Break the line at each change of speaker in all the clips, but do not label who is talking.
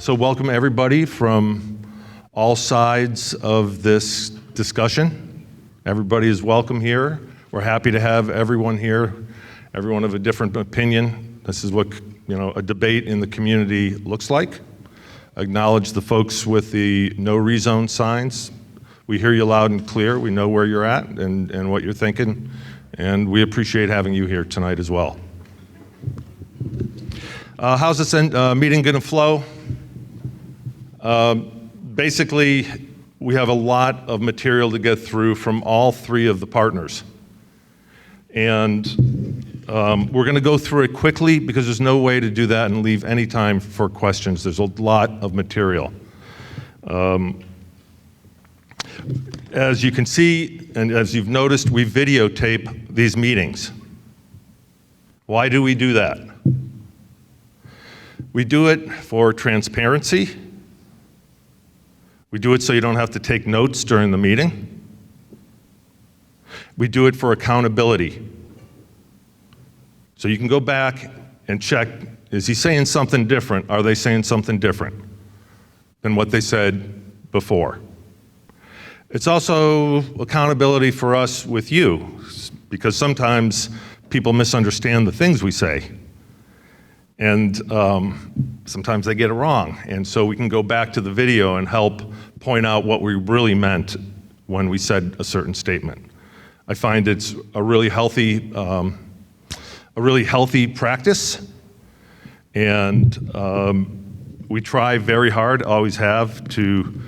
So welcome everybody from all sides of this discussion. Everybody is welcome here. We're happy to have everyone here, everyone of a different opinion. This is what a debate in the community looks like. Acknowledge the folks with the no rezone signs. We hear you loud and clear. We know where you're at and what you're thinking, and we appreciate having you here tonight as well. How's this meeting going to flow? Basically, we have a lot of material to get through from all three of the partners. And we're going to go through it quickly because there's no way to do that and leave any time for questions. There's a lot of material. As you can see, and as you've noticed, we videotape these meetings. Why do we do that? We do it for transparency. We do it so you don't have to take notes during the meeting. We do it for accountability. So you can go back and check, is he saying something different? Are they saying something different than what they said before? It's also accountability for us with you, because sometimes people misunderstand the things we say. And sometimes they get it wrong. And so we can go back to the video and help point out what we really meant when we said a certain statement. I find it's a really healthy practice. And we try very hard, always have, to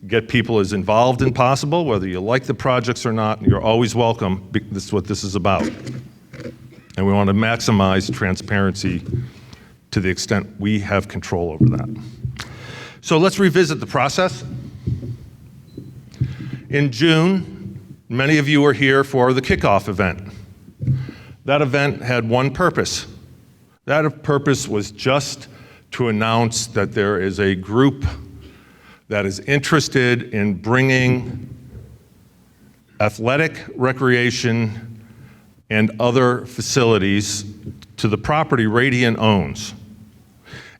get people as involved as possible, whether you like the projects or not. You're always welcome. This is what this is about. And we want to maximize transparency to the extent we have control over that. So let's revisit the process. In June, many of you were here for the kickoff event. That event had one purpose. That purpose was just to announce that there is a group that is interested in bringing athletic, recreation, and other facilities to the property Radiant owns,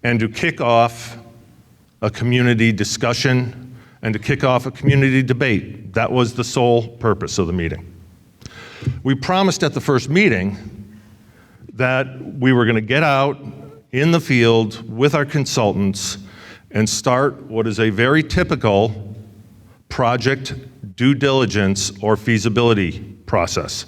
and to kick off a community discussion and to kick off a community debate. That was the sole purpose of the meeting. We promised at the first meeting that we were going to get out in the field with our consultants and start what is a very typical project due diligence or feasibility process.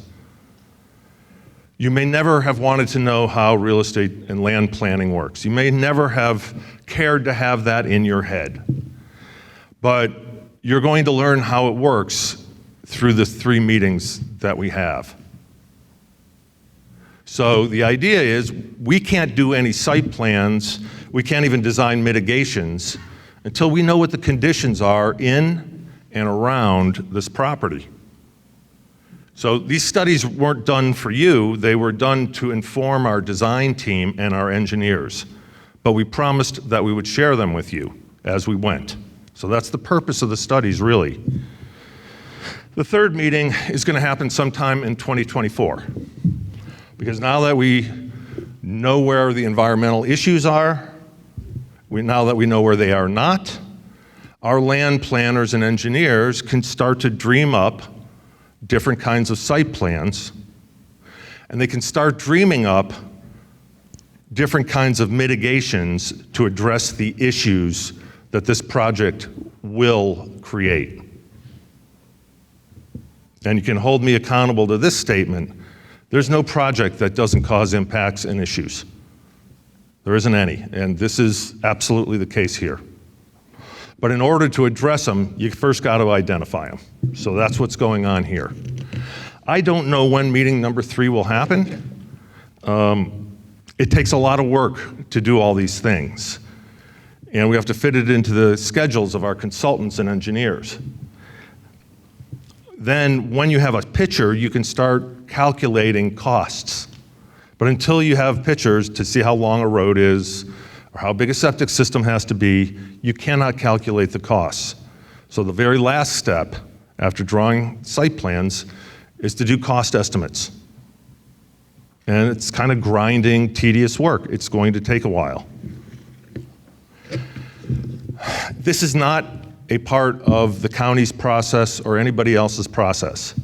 You may never have wanted to know how real estate and land planning works. You may never have cared to have that in your head. But you're going to learn how it works through the 3 meetings that we have. So the idea is we can't do any site plans, we can't even design mitigations until we know what the conditions are in and around this property. So these studies weren't done for you, they were done to inform our design team and our engineers. But we promised that we would share them with you as we went. So that's the purpose of the studies, really. The third meeting is going to happen sometime in 2024. Because now that we know where the environmental issues are, now that we know where they are not, our land planners and engineers can start to dream up different kinds of site plans, and they can start dreaming up different kinds of mitigations to address the issues that this project will create. And you can hold me accountable to this statement. There's no project that doesn't cause impacts and issues. There isn't any, and this is absolutely the case here. But in order to address them, you first got to identify them. So that's what's going on here. I don't know when meeting number 3 will happen. It takes a lot of work to do all these things. And we have to fit it into the schedules of our consultants and engineers. Then when you have a picture, you can start calculating costs. But until you have pictures to see how long a road is, or how big a septic system has to be, you cannot calculate the costs. So the very last step after drawing site plans is to do cost estimates. And it's kind of grinding, tedious work. It's going to take a while. This is not a part of the county's process or anybody else's process.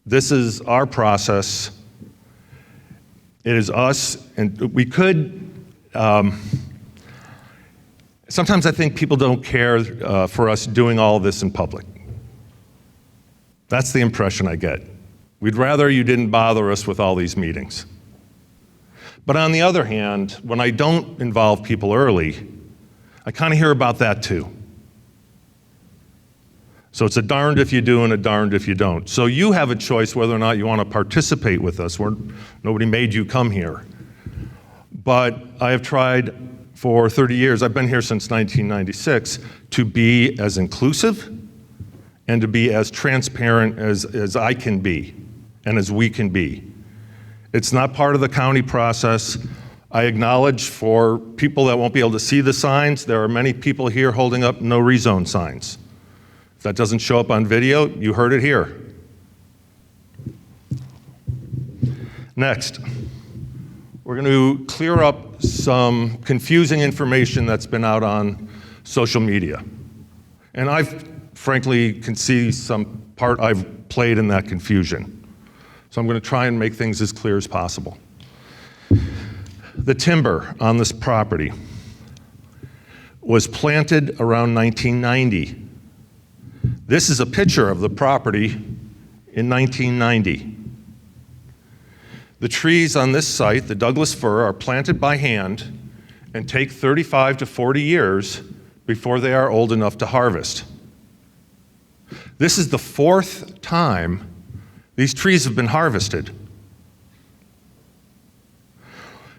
This is our process. It is us, and we could, sometimes I think people don't care for us doing all of this in public. That's the impression I get. We'd rather you didn't bother us with all these meetings. But on the other hand, when I don't involve people early, I kind of hear about that too. So it's a darned if you do and a darned if you don't. So you have a choice whether or not you want to participate with us. Nobody made you come here. But I have tried for 30 years, I've been here since 1996, to be as inclusive and to be as transparent as I can be and as we can be. It's not part of the county process. I acknowledge for people that won't be able to see the signs, there are many people here holding up no rezone signs. If that doesn't show up on video, you heard it here. Next, we're going to clear up some confusing information that's been out on social media. And I frankly can see some part I've played in that confusion. So I'm going to try and make things as clear as possible. The timber on this property was planted around 1990. This is a picture of the property in 1990. The trees on this site, the Douglas fir, are planted by hand and take 35 to 40 years before they are old enough to harvest. This is the 4th time these trees have been harvested.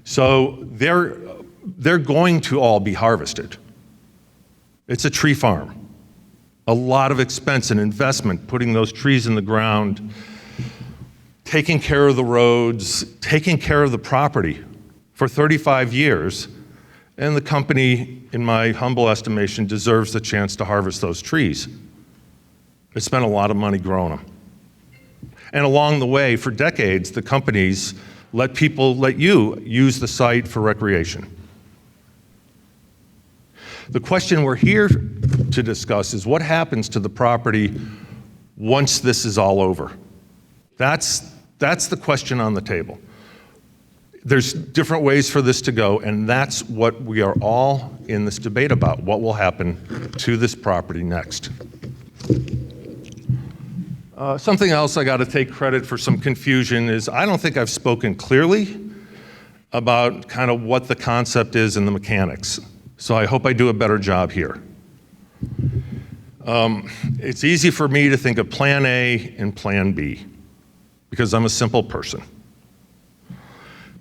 So they're going to all be harvested. It's a tree farm. A lot of expense and investment putting those trees in the ground, taking care of the roads, taking care of the property for 35 years. And the company, in my humble estimation, deserves the chance to harvest those trees. They spent a lot of money growing them. And along the way, for decades, the companies let you use the site for recreation. The question we're here to discuss is what happens to the property once this is all over? That's the question on the table. There's different ways for this to go, and that's what we are all in this debate about, what will happen to this property next. Something else I got to take credit for some confusion is I don't think I've spoken clearly about kind of what the concept is and the mechanics. So I hope I do a better job here. It's easy for me to think of Plan A and Plan B because I'm a simple person.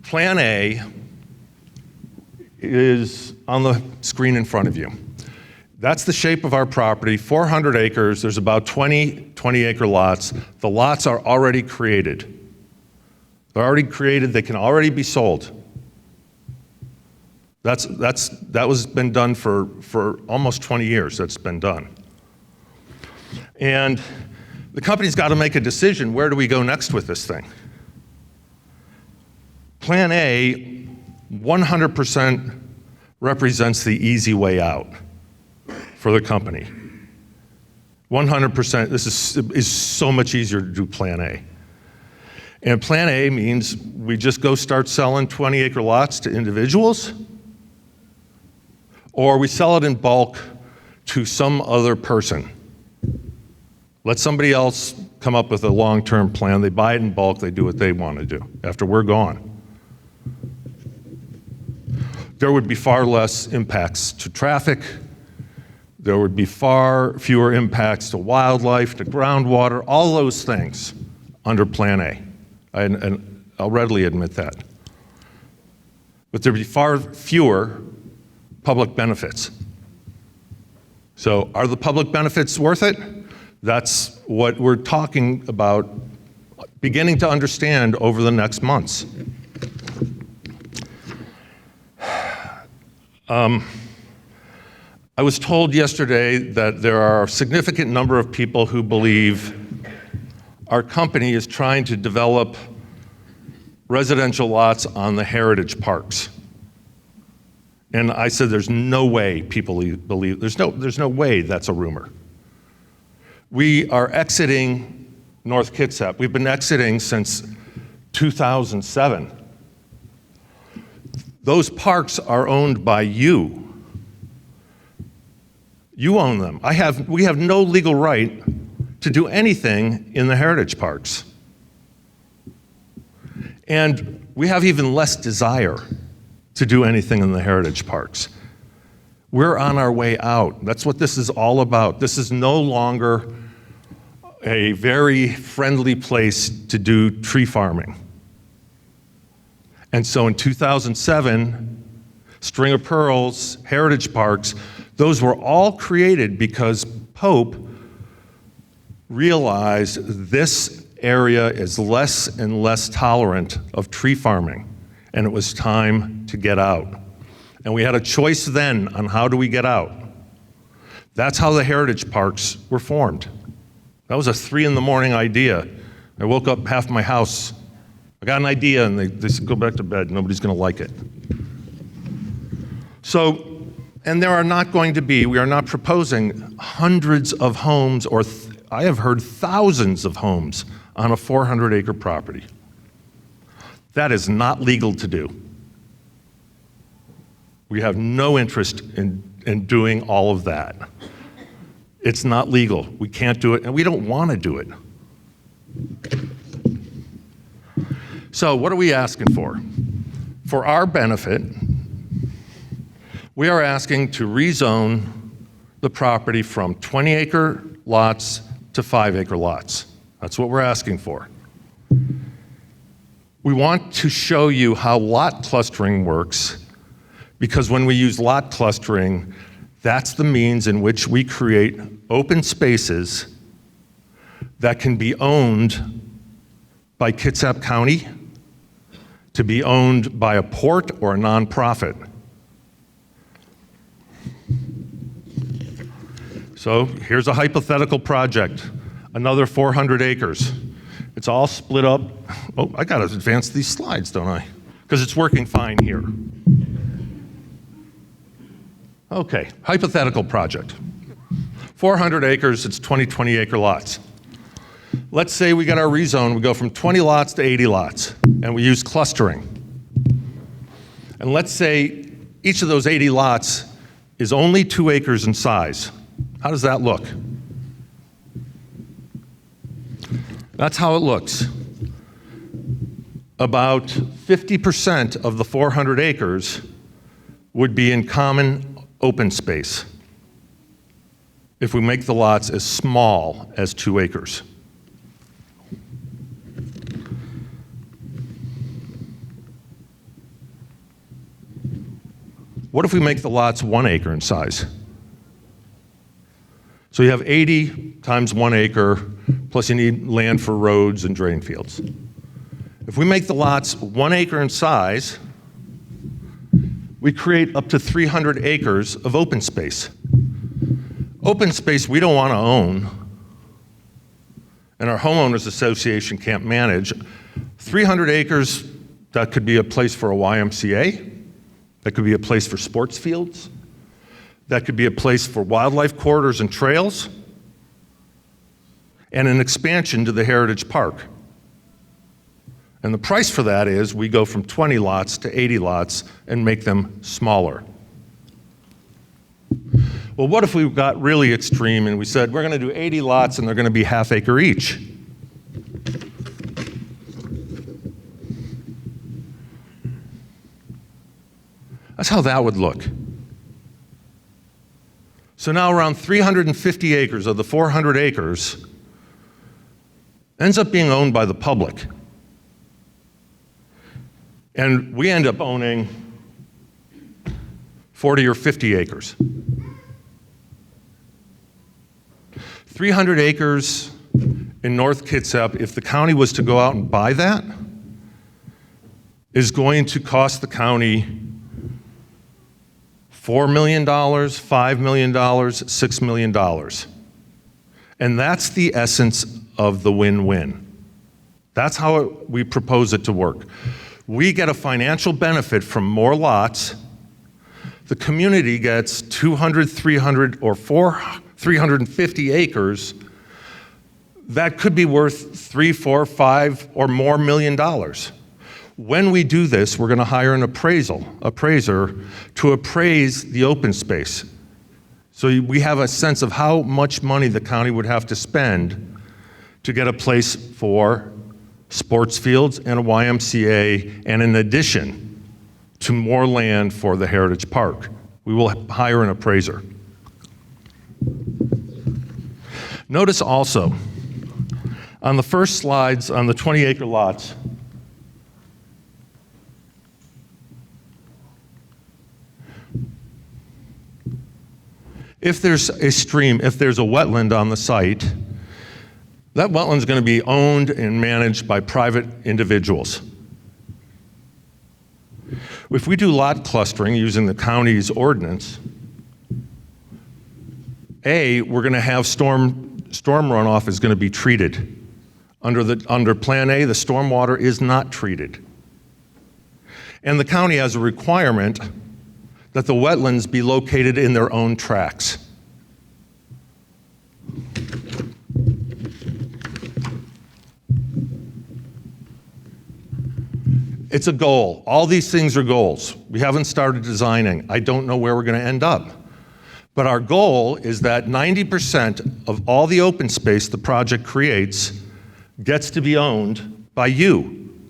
Plan A is on the screen in front of you. That's the shape of our property, 400 acres. There's about 20-acre lots. The lots are already created. They're already created. They can already be sold. That was been done for almost 20 years. That's been done. And the company's got to make a decision. Where do we go next with this thing? Plan A 100% represents the easy way out for the company. 100%, this is so much easier to do Plan A. And Plan A means we just go start selling 20-acre lots to individuals, or we sell it in bulk to some other person. Let somebody else come up with a long-term plan. They buy it in bulk, they do what they want to do after we're gone. There would be far less impacts to traffic. There would be far fewer impacts to wildlife, to groundwater, all those things under Plan A. And I'll readily admit that. But there'd be far fewer public benefits. So are the public benefits worth it? That's what we're talking about, beginning to understand over the next months. I was told yesterday that there are a significant number of people who believe our company is trying to develop residential lots on the heritage parks. And I said, there's no way people believe, there's no way that's a rumor. We are exiting North Kitsap. We've been exiting since 2007. Those parks are owned by you. You own them. We have no legal right to do anything in the heritage parks. And we have even less desire to do anything in the heritage parks. We're on our way out. That's what this is all about. This is no longer a very friendly place to do tree farming. And so in 2007, String of Pearls, heritage parks, those were all created because Pope realized this area is less and less tolerant of tree farming, and it was time to get out. And we had a choice then on how do we get out. That's how the heritage parks were formed. That was a 3 in the morning idea. I woke up half my house. I got an idea, and they said, go back to bed. Nobody's going to like it. So, and there are not going to be, we are not proposing hundreds of homes, or I have heard thousands of homes on a 400-acre property. That is not legal to do. We have no interest in doing all of that. It's not legal. We can't do it, and we don't want to do it. So what are we asking for? For our benefit, we are asking to rezone the property from 20-acre lots to 5-acre lots. That's what we're asking for. We want to show you how lot clustering works, because when we use lot clustering, that's the means in which we create open spaces that can be owned by Kitsap County, to be owned by a port or a nonprofit. So here's a hypothetical project, another 400 acres. It's all split up. Oh, I gotta advance these slides, don't I? Because it's working fine here. Okay, hypothetical project. 400 acres, it's 20-acre lots. Let's say we got our rezone, we go from 20 lots to 80 lots, and we use clustering. And let's say each of those 80 lots is only 2 acres in size. How does that look? That's how it looks. About 50% of the 400 acres would be in common open space if we make the lots as small as 2 acres. What if we make the lots 1 acre in size? So you have 80 times 1 acre, plus you need land for roads and drain fields. If we make the lots 1 acre in size, we create up to 300 acres of open space. Open space we don't want to own, and our homeowners association can't manage. 300 acres, that could be a place for a YMCA, that could be a place for sports fields, that could be a place for wildlife corridors and trails, and an expansion to the Heritage Park. And the price for that is we go from 20 lots to 80 lots and make them smaller. Well, what if we got really extreme and we said we're going to do 80 lots and they're going to be half acre each? That's how that would look. So now around 350 acres of the 400 acres ends up being owned by the public. And we end up owning 40 or 50 acres. 300 acres in North Kitsap, if the county was to go out and buy that, is going to cost the county $4 million, $5 million, $6 million. And that's the essence of the win-win. That's how we propose it to work. We get a financial benefit from more lots. The community gets 200, 300, or 350 acres that could be worth $3, $4, $5, or more million dollars. When we do this, we're going to hire an appraiser to appraise the open space. So we have a sense of how much money the county would have to spend to get a place for sports fields and a YMCA, and in addition to more land for the Heritage Park. We will hire an appraiser. Notice also, on the first slides on the 20-acre lots, if there's a stream, if there's a wetland on the site, that wetland's going to be owned and managed by private individuals. If we do lot clustering using the county's ordinance, we're going to have storm runoff is going to be treated. Under Plan A, the stormwater is not treated. And the county has a requirement that the wetlands be located in their own tracts. It's a goal. All these things are goals. We haven't started designing. I don't know where we're going to end up. But our goal is that 90% of all the open space the project creates gets to be owned by you.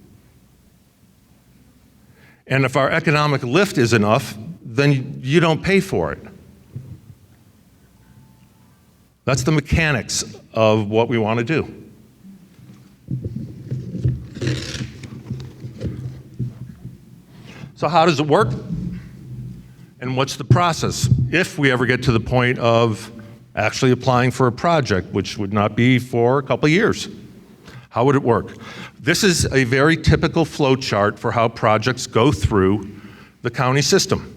And if our economic lift is enough, then you don't pay for it. That's the mechanics of what we want to do. So how does it work? And what's the process if we ever get to the point of actually applying for a project, which would not be for a couple of years? How would it work? This is a very typical flow chart for how projects go through the county system.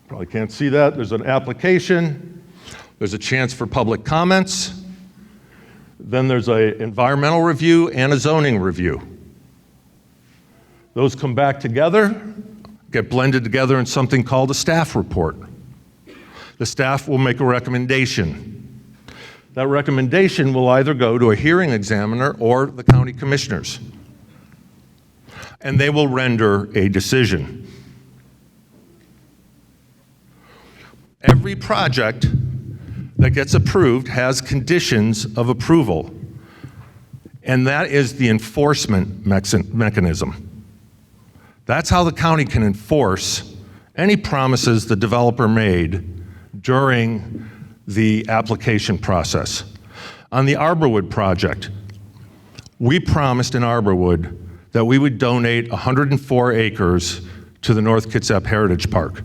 Probably can't see that. There's an application. There's a chance for public comments. Then there's an environmental review and a zoning review. Those come back together, get blended together in something called a staff report. The staff will make a recommendation. That recommendation will either go to a hearing examiner or the county commissioners, and they will render a decision. Every project that gets approved has conditions of approval, and that is the enforcement mechanism. That's how the county can enforce any promises the developer made during the application process. On the Arborwood project, we promised in Arborwood that we would donate 104 acres to the North Kitsap Heritage Park.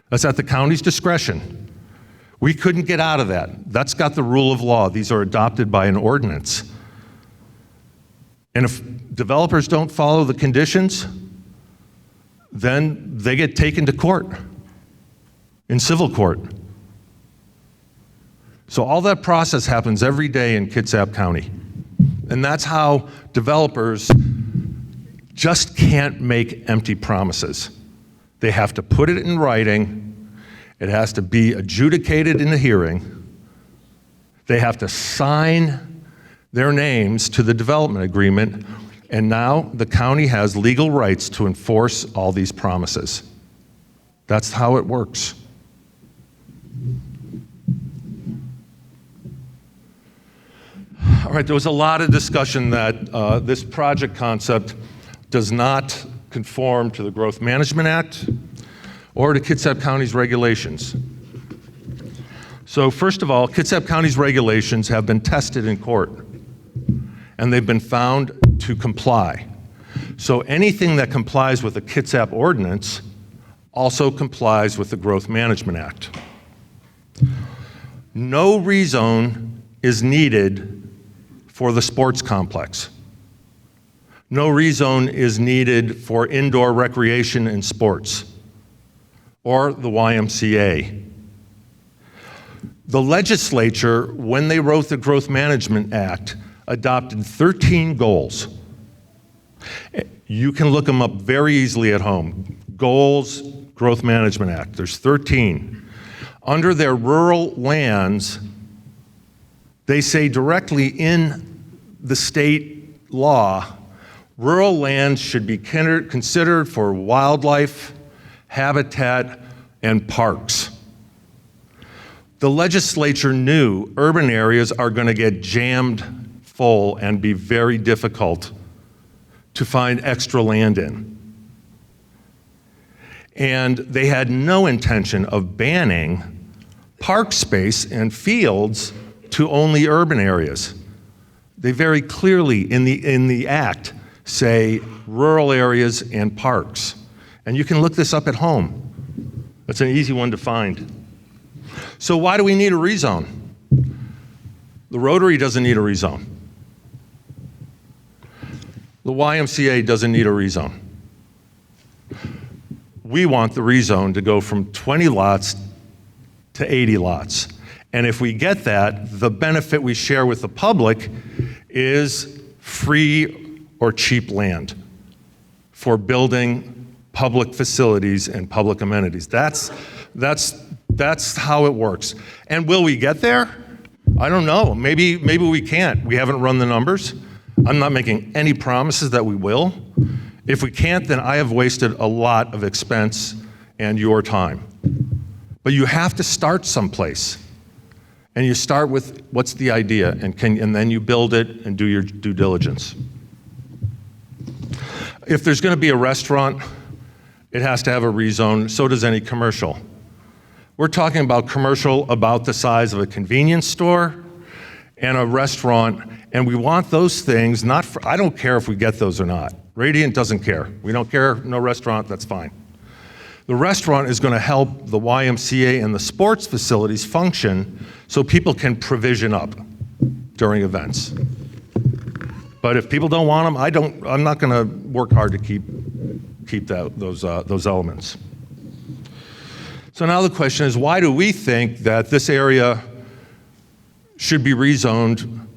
That's at the county's discretion. We couldn't get out of that. That's got the rule of law. These are adopted by an ordinance. And if developers don't follow the conditions, then they get taken to court, in civil court. So all that process happens every day in Kitsap County. And that's how developers just can't make empty promises. They have to put it in writing. It has to be adjudicated in a hearing. They have to sign their names to the development agreement, and now the county has legal rights to enforce all these promises. That's how it works. All right, there was a lot of discussion that this project concept does not conform to the Growth Management Act or to Kitsap County's regulations. So first of all, Kitsap County's regulations have been tested in court, and they've been found to comply. So anything that complies with the Kitsap ordinance also complies with the Growth Management Act. No rezone is needed for the sports complex. No rezone is needed for indoor recreation and sports or the YMCA. The legislature, when they wrote the Growth Management Act, adopted 13 goals. You can look them up very easily at home. Goals, Growth Management Act, there's 13. Under their rural lands, they say directly in the state law, rural lands should be considered for wildlife, habitat, and parks. The legislature knew urban areas are going to get jammed full and be very difficult to find extra land in. And they had no intention of banning park space and fields to only urban areas. They very clearly in the act say rural areas and parks. And you can look this up at home. That's an easy one to find. So why do we need a rezone? The Rotary doesn't need a rezone. The YMCA doesn't need a rezone. We want the rezone to go from 20 lots to 80 lots. And if we get that, the benefit we share with the public is free or cheap land for building public facilities and public amenities. That's how it works. And will we get there? I don't know. Maybe we can't. We haven't run the numbers. I'm not making any promises that we will. If we can't, then I have wasted a lot of expense and your time. But you have to start someplace. And you start with what's the idea, and then you build it and do your due diligence. If there's going to be a restaurant, it has to have a rezone. So does any commercial. We're talking about commercial about the size of a convenience store and a restaurant, and we want those things not for, I don't care if we get those or not. Radiant doesn't care. We don't care, no restaurant, that's fine. The restaurant is going to help the YMCA and the sports facilities function so people can provision up during events. But if people don't want them, I'm not going to work hard to keep those elements. So now the question is, why do we think that this area should be rezoned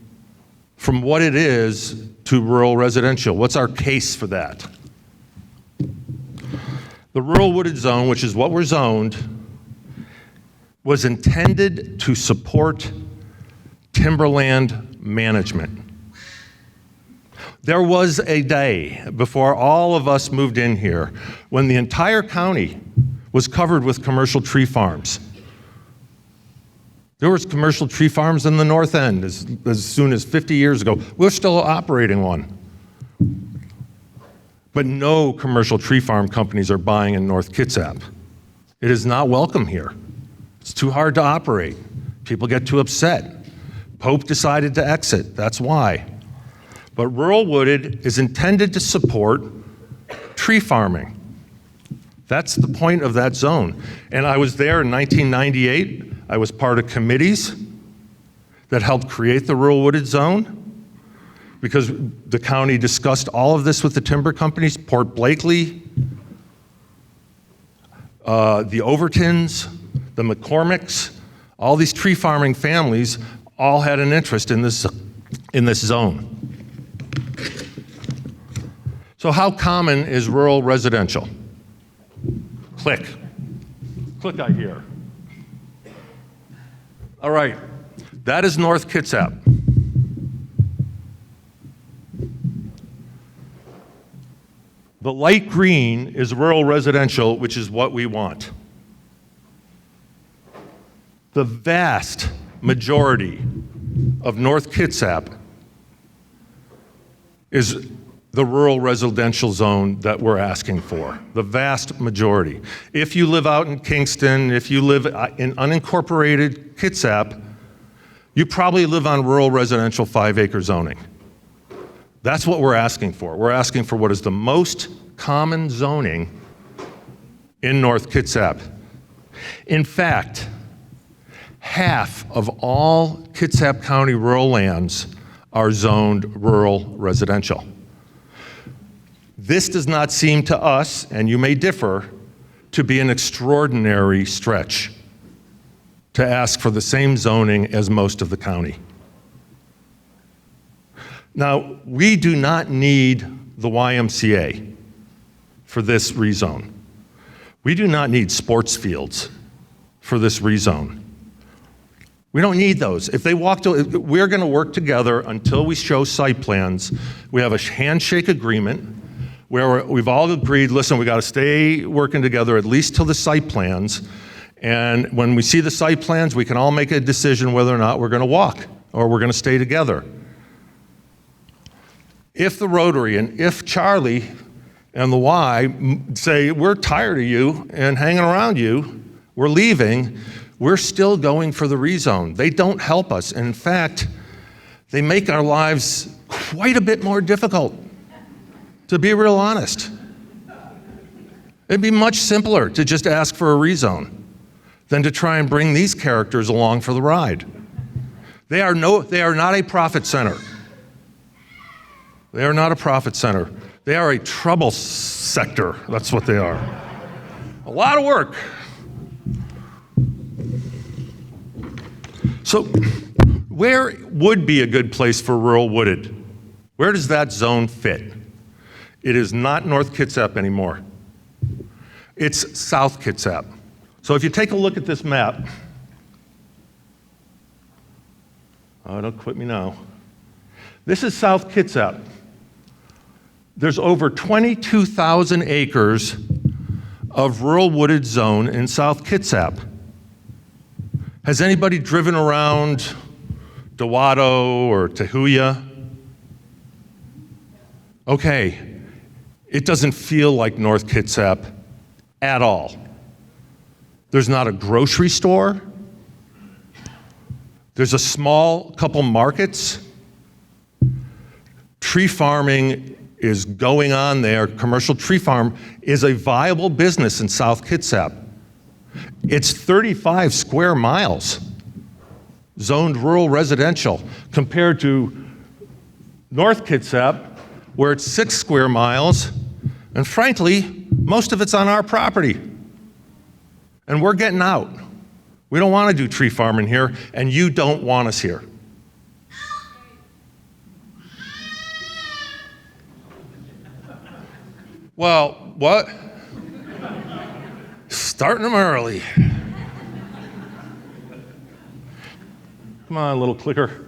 from what it is to rural residential? What's our case for that? The rural wooded zone, which is what we're zoned, was intended to support timberland management. There was a day before all of us moved in here when the entire county was covered with commercial tree farms. There was commercial tree farms in the North End as soon as 50 years ago. We're still operating one. But no commercial tree farm companies are buying in North Kitsap. It is not welcome here. It's too hard to operate. People get too upset. Pope decided to exit, that's why. But rural wooded is intended to support tree farming. That's the point of that zone. And I was there in 1998. I was part of committees that helped create the rural wooded zone because the county discussed all of this with the timber companies, Port Blakely, the Overtons, the McCormicks, all these tree farming families all had an interest in this zone. So how common is rural residential? Click. Click, I hear. All right, that is North Kitsap. The light green is rural residential, which is what we want. The vast majority of North Kitsap is the rural residential zone that we're asking for, the vast majority. If you live out in Kingston, if you live in unincorporated Kitsap, you probably live on rural residential 5-acre zoning. That's what we're asking for. We're asking for what is the most common zoning in North Kitsap. In fact, half of all Kitsap County rural lands are zoned rural residential. This does not seem to us, and you may differ, to be an extraordinary stretch to ask for the same zoning as most of the county. Now, we do not need the YMCA for this rezone. We do not need sports fields for this rezone. We don't need those. If they walk to, we're gonna work together until we show site plans. We have a handshake agreement where we've all agreed, listen, we gotta stay working together at least till the site plans. And when we see the site plans, we can all make a decision whether or not we're gonna walk or we're gonna stay together. If the Rotary and if Charlie and the Y say, we're tired of you and hanging around you, we're leaving, we're still going for the rezone. They don't help us. And in fact, they make our lives quite a bit more difficult, to be real honest. It'd be much simpler to just ask for a rezone than to try and bring these characters along for the ride. They are not a profit center. They are not a profit center. They are a trouble sector. That's what they are. A lot of work. So where would be a good place for rural wooded? Where does that zone fit? It is not North Kitsap anymore. It's South Kitsap. So if you take a look at this map, oh, don't quit me now. This is South Kitsap. There's over 22,000 acres of rural wooded zone in South Kitsap. Has anybody driven around Dewatto or Tahuya? Okay, it doesn't feel like North Kitsap at all. There's not a grocery store. There's a small couple markets. Tree farming is going on there. Commercial tree farm is a viable business in South Kitsap. It's 35 square miles, zoned rural residential, compared to North Kitsap, where it's 6 square miles, and frankly, most of it's on our property. And we're getting out. We don't want to do tree farming here, and you don't want us here. Well, what? Starting them early. Come on, little clicker.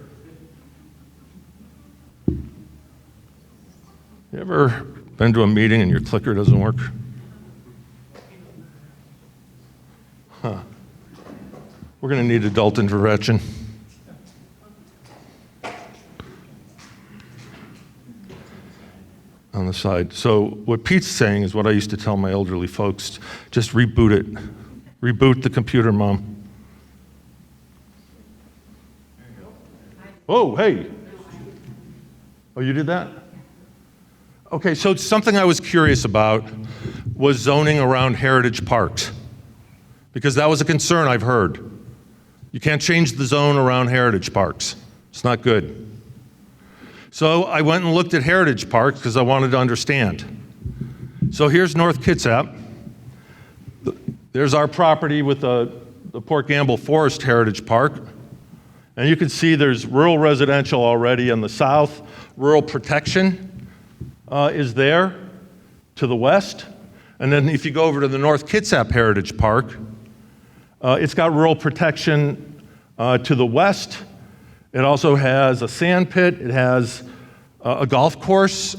You ever been to a meeting and your clicker doesn't work? Huh. We're going to need adult intervention. On the side. So what Pete's saying is what I used to tell my elderly folks, just reboot it. Reboot the computer, Mom. Oh, hey. Oh, you did that? Okay, so something I was curious about was zoning around heritage parks, because that was a concern I've heard. You can't change the zone around heritage parks. It's not good. So I went and looked at heritage parks because I wanted to understand. So here's North Kitsap. There's our property with the Port Gamble Forest Heritage Park. And you can see there's rural residential already in the south. Rural protection is there to the west. And then if you go over to the North Kitsap Heritage Park, it's got rural protection to the west. It also has a sand pit, it has a golf course,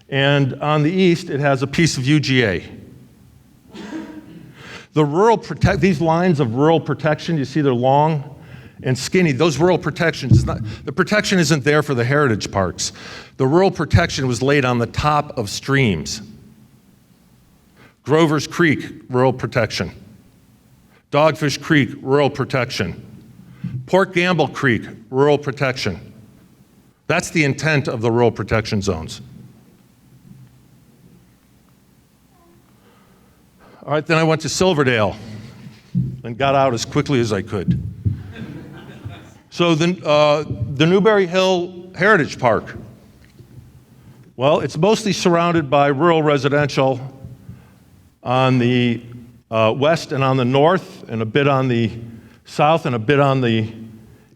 and on the east, it has a piece of UGA. These lines of rural protection, you see they're long, and skinny. Those rural protections, the protection isn't there for the heritage parks. The rural protection was laid on the top of streams. Grover's Creek, rural protection. Dogfish Creek, rural protection. Port Gamble Creek, rural protection. That's the intent of the rural protection zones. All right, then I went to Silverdale and got out as quickly as I could. So the Newberry Hill Heritage Park. Well, it's mostly surrounded by rural residential on the west and on the north, and a bit on the south and a bit on the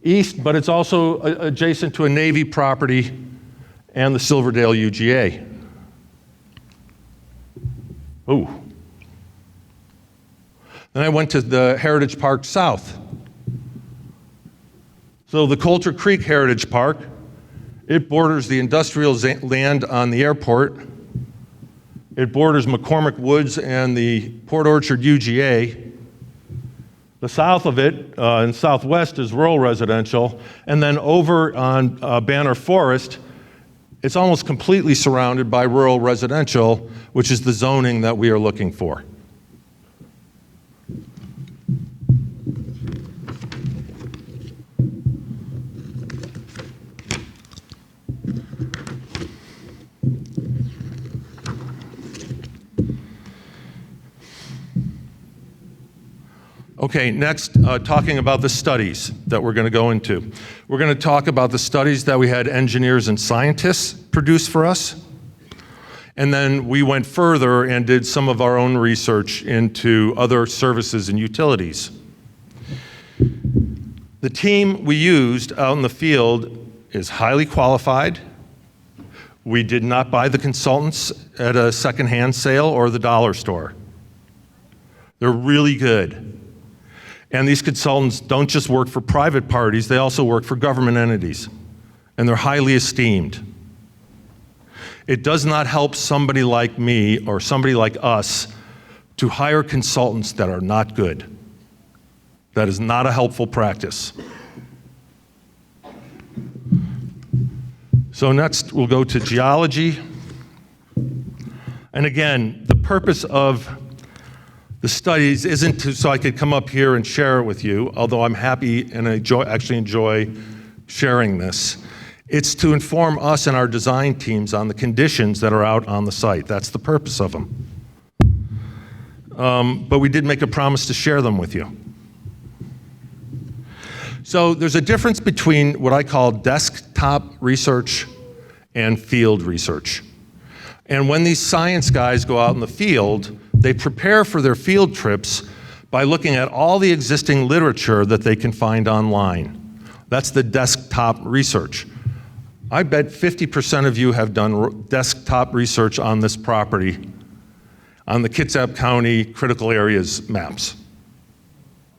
east, but it's also adjacent to a Navy property and the Silverdale UGA. Ooh. Then I went to the Heritage Park South. So the Coulter Creek Heritage Park, it borders the industrial land on the airport. It borders McCormick Woods and the Port Orchard UGA. The south of it, and southwest, is rural residential. And then over on Banner Forest, it's almost completely surrounded by rural residential, which is the zoning that we are looking for. Okay, next, talking about the studies that we're going to go into. We're going to talk about the studies that we had engineers and scientists produce for us. And then we went further and did some of our own research into other services and utilities. The team we used out in the field is highly qualified. We did not buy the consultants at a secondhand sale or the dollar store. They're really good. And these consultants don't just work for private parties, they also work for government entities. And they're highly esteemed. It does not help somebody like me or somebody like us to hire consultants that are not good. That is not a helpful practice. So next we'll go to geology. And again, the purpose of the studies isn't so I could come up here and share it with you, although I'm happy and actually enjoy sharing this. It's to inform us and our design teams on the conditions that are out on the site. That's the purpose of them. But we did make a promise to share them with you. So there's a difference between what I call desktop research and field research. And when these science guys go out in the field, they prepare for their field trips by looking at all the existing literature that they can find online. That's the desktop research. I bet 50% of you have done desktop research on this property, on the Kitsap County critical areas maps.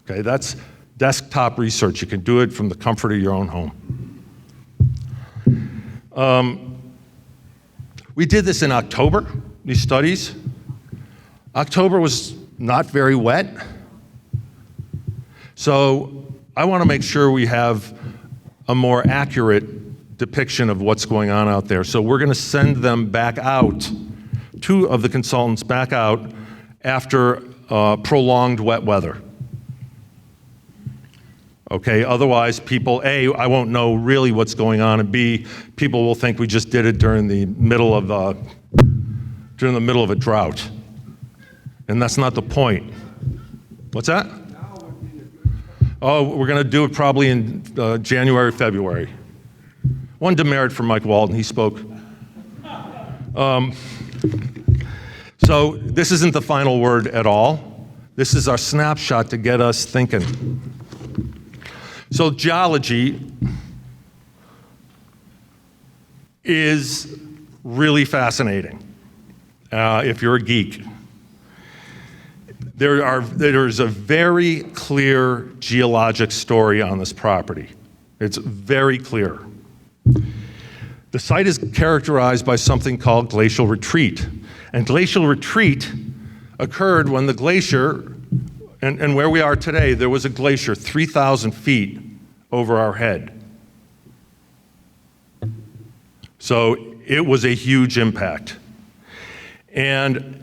Okay, that's desktop research. You can do it from the comfort of your own home. We did this in October, these studies. October was not very wet. So I want to make sure we have a more accurate depiction of what's going on out there. So we're going to send them back out, 2 of the consultants back out after prolonged wet weather. Okay, otherwise people, A, I won't know really what's going on, and B, people will think we just did it during the middle of a drought. And that's not the point. What's that? Oh, we're going to do it probably in January, February. One demerit for Mike Walden, he spoke. So this isn't the final word at all. This is our snapshot to get us thinking. So geology is really fascinating if you're a geek. There is a very clear geologic story on this property. It's very clear. The site is characterized by something called glacial retreat. And glacial retreat occurred when the glacier, and where we are today, there was a glacier 3,000 feet over our head. So it was a huge impact. And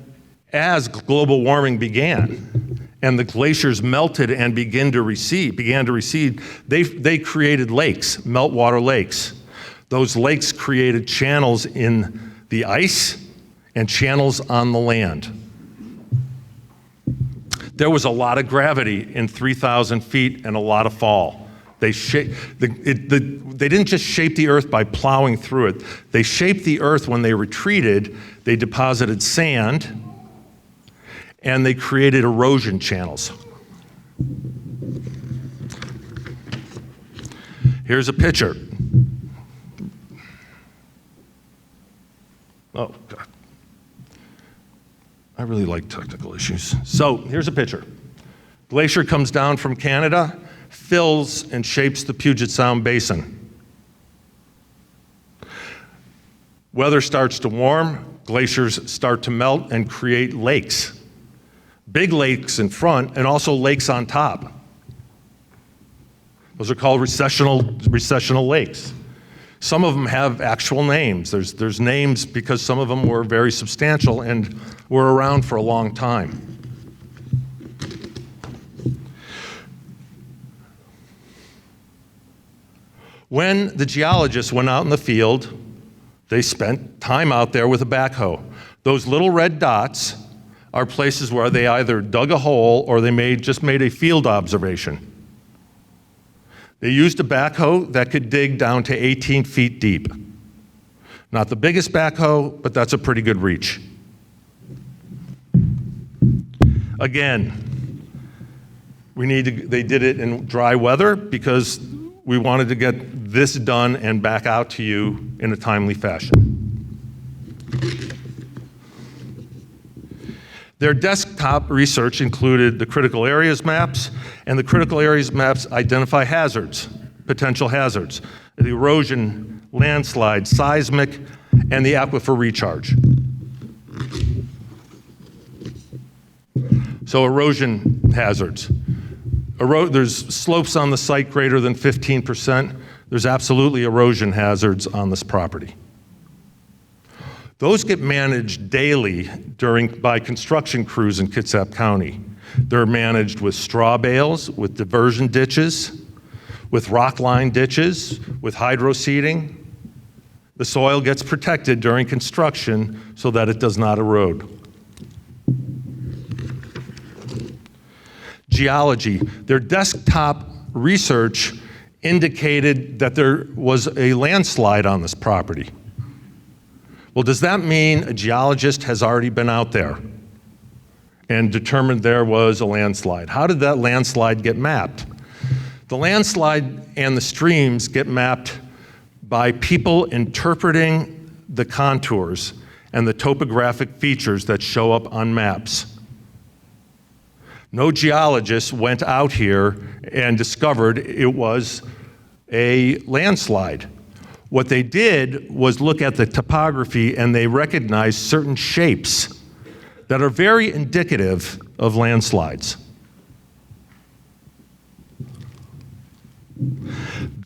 as global warming began and the glaciers melted and began to recede, they created lakes, meltwater lakes. Those lakes created channels in the ice and channels on the land. There was a lot of gravity in 3,000 feet and a lot of fall. They didn't just shape the earth by plowing through it. They shaped the earth when they retreated. They deposited sand, and they created erosion channels. Here's a picture. Oh, God. I really like technical issues. So here's a picture. Glacier comes down from Canada, fills and shapes the Puget Sound Basin. Weather starts to warm, glaciers start to melt and create lakes. Big lakes in front and also lakes on top. Those are called recessional lakes. Some of them have actual names. There's names because some of them were very substantial and were around for a long time. When the geologists went out in the field, they spent time out there with a backhoe. Those little red dots are places where they either dug a hole or they just made a field observation. They used a backhoe that could dig down to 18 feet deep. Not the biggest backhoe, but that's a pretty good reach. Again, they did it in dry weather because we wanted to get this done and back out to you in a timely fashion. Their desktop research included the critical areas maps, and the critical areas maps identify hazards, potential hazards, the erosion, landslide, seismic, and the aquifer recharge. So erosion hazards. There's slopes on the site greater than 15%. There's absolutely erosion hazards on this property. Those get managed daily by construction crews in Kitsap County. They're managed with straw bales, with diversion ditches, with rock line ditches, with hydro seeding. The soil gets protected during construction so that it does not erode. Geology. Their desktop research indicated that there was a landslide on this property. Well, does that mean a geologist has already been out there and determined there was a landslide? How did that landslide get mapped? The landslide and the streams get mapped by people interpreting the contours and the topographic features that show up on maps. No geologist went out here and discovered it was a landslide. What they did was look at the topography and they recognized certain shapes that are very indicative of landslides.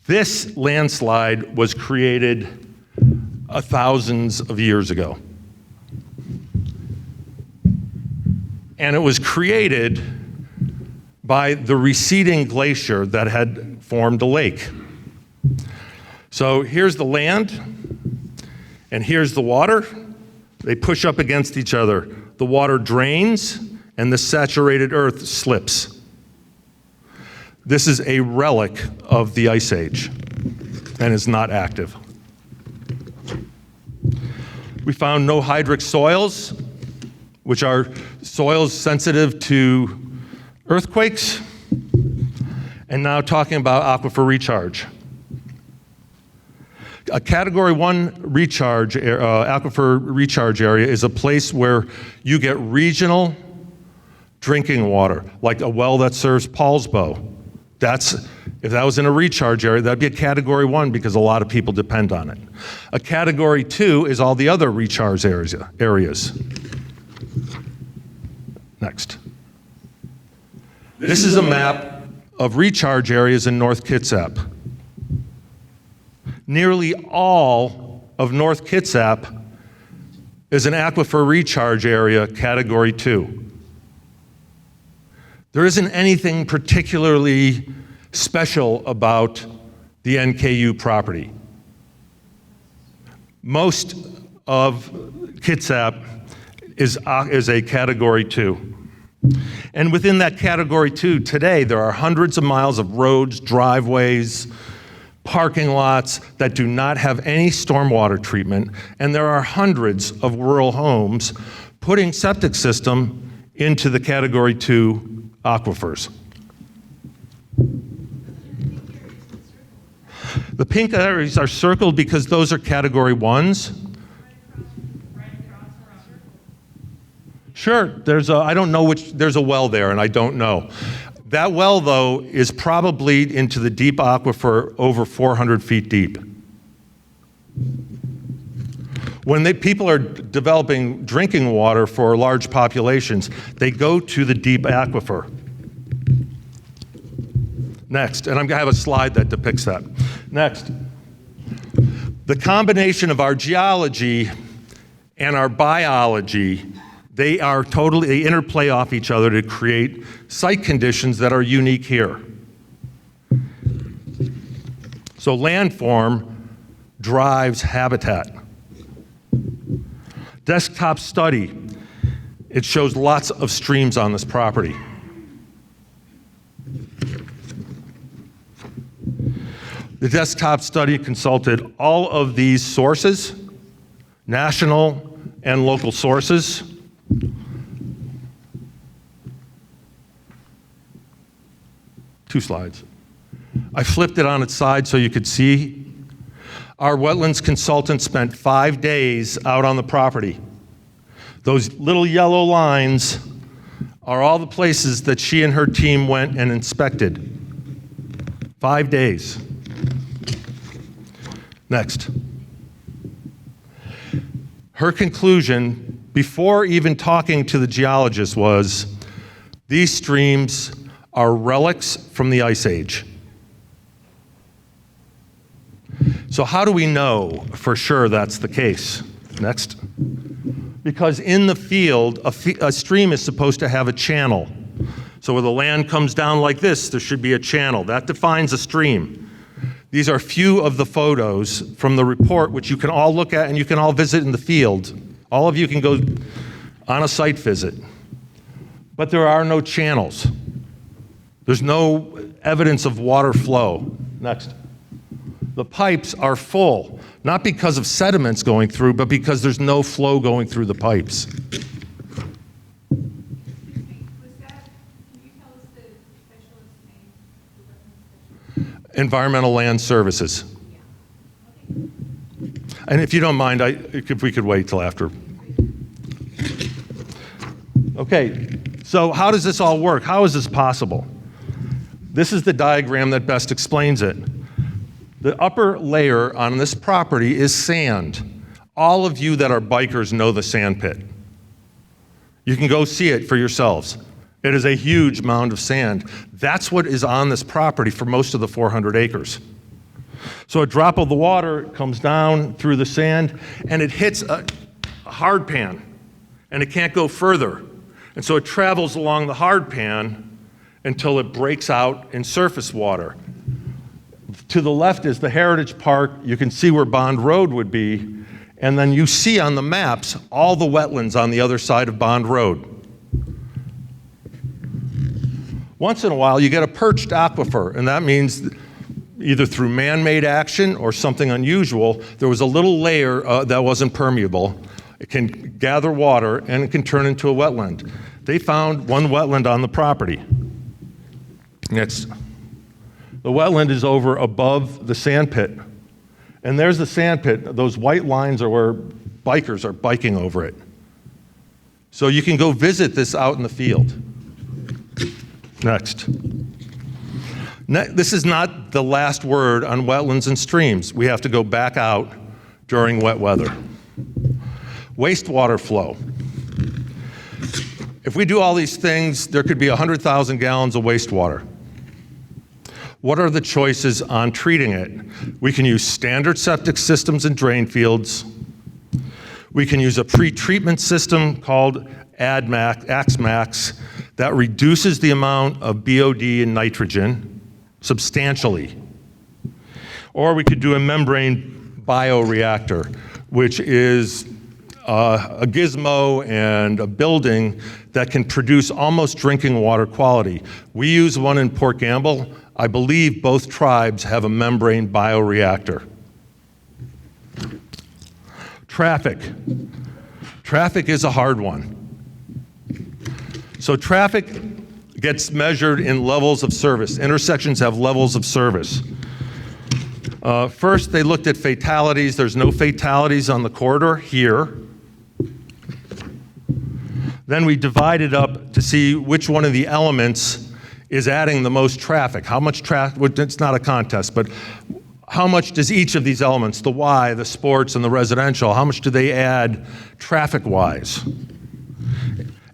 This landslide was created thousands of years ago. And it was created by the receding glacier that had formed a lake. So here's the land, and here's the water. They push up against each other. The water drains, and the saturated earth slips. This is a relic of the Ice Age, and is not active. We found no hydric soils, which are soils sensitive to earthquakes, and now talking about aquifer recharge. A Category 1 aquifer recharge area is a place where you get regional drinking water, like a well that serves Paulsbo. If that was in a recharge area, that'd be a Category 1 because a lot of people depend on it. A Category 2 is all the other recharge areas. Next. This is a map of recharge areas in North Kitsap. Nearly all of North Kitsap is an aquifer recharge area, Category 2. There isn't anything particularly special about the NKU property. Most of Kitsap is a Category 2. And within that Category 2 today, there are hundreds of miles of roads, driveways, parking lots that do not have any stormwater treatment, and there are hundreds of rural homes putting septic system into the Category 2 aquifers. The pink areas are circled because those are Category 1s. Sure, there's a well there, and I don't know. That well, though, is probably into the deep aquifer over 400 feet deep. When people are developing drinking water for large populations, they go to the deep aquifer. Next, and I'm gonna have a slide that depicts that. Next, the combination of our geology and our biology, they interplay off each other to create site conditions that are unique here. So landform drives habitat. Desktop study, it shows lots of streams on this property. The desktop study consulted all of these sources, national and local sources. Two slides. I flipped it on its side so you could see. Our wetlands consultant spent 5 days out on the property. Those little yellow lines are all the places that she and her team went and inspected. 5 days. Next. Her conclusion, before even talking to the geologist, was these streams are relics from the Ice Age. So how do we know for sure that's the case? Next. Because in the field, a stream is supposed to have a channel. So where the land comes down like this, there should be a channel. That defines a stream. These are few of the photos from the report, which you can all look at and you can all visit in the field. All of you can go on a site visit. But there are no channels. There's no evidence of water flow. Next. The pipes are full, not because of sediments going through, but because there's no flow going through the pipes.
Can you tell us the specialist's name?
Environmental Land Services. And if you don't mind, if we could wait till after. Okay, so how does this all work? How is this possible? This is the diagram that best explains it. The upper layer on this property is sand. All of you that are bikers know the sand pit. You can go see it for yourselves. It is a huge mound of sand. That's what is on this property for most of the 400 acres. So a drop of the water comes down through the sand and it hits a hard pan and it can't go further. And so it travels along the hard pan until it breaks out in surface water. To the left is the Heritage Park. You can see where Bond Road would be. And then you see on the maps all the wetlands on the other side of Bond Road. Once in a while, you get a perched aquifer, and that means either through man-made action or something unusual, there was a little layer that wasn't permeable. It can gather water, and it can turn into a wetland. They found one wetland on the property. Next. The wetland is over above the sand pit. And there's the sand pit. Those white lines are where bikers are biking over it. So you can go visit this out in the field. Next. This is not the last word on wetlands and streams. We have to go back out during wet weather. Wastewater flow. If we do all these things, there could be 100,000 gallons of wastewater. What are the choices on treating it? We can use standard septic systems and drain fields. We can use a pre-treatment system called AXMAX that reduces the amount of BOD and nitrogen substantially. Or we could do a membrane bioreactor, which is a gizmo and a building that can produce almost drinking water quality. We use one in Port Gamble. I believe both tribes have a membrane bioreactor. Traffic. Traffic is a hard one. So traffic gets measured in levels of service. Intersections have levels of service. First, they looked at fatalities. There's no fatalities on the corridor here. Then we divided up to see which one of the elements is adding the most traffic. How much traffic, it's not a contest, but how much does each of these elements, the Y, the sports, and the residential, how much do they add traffic-wise?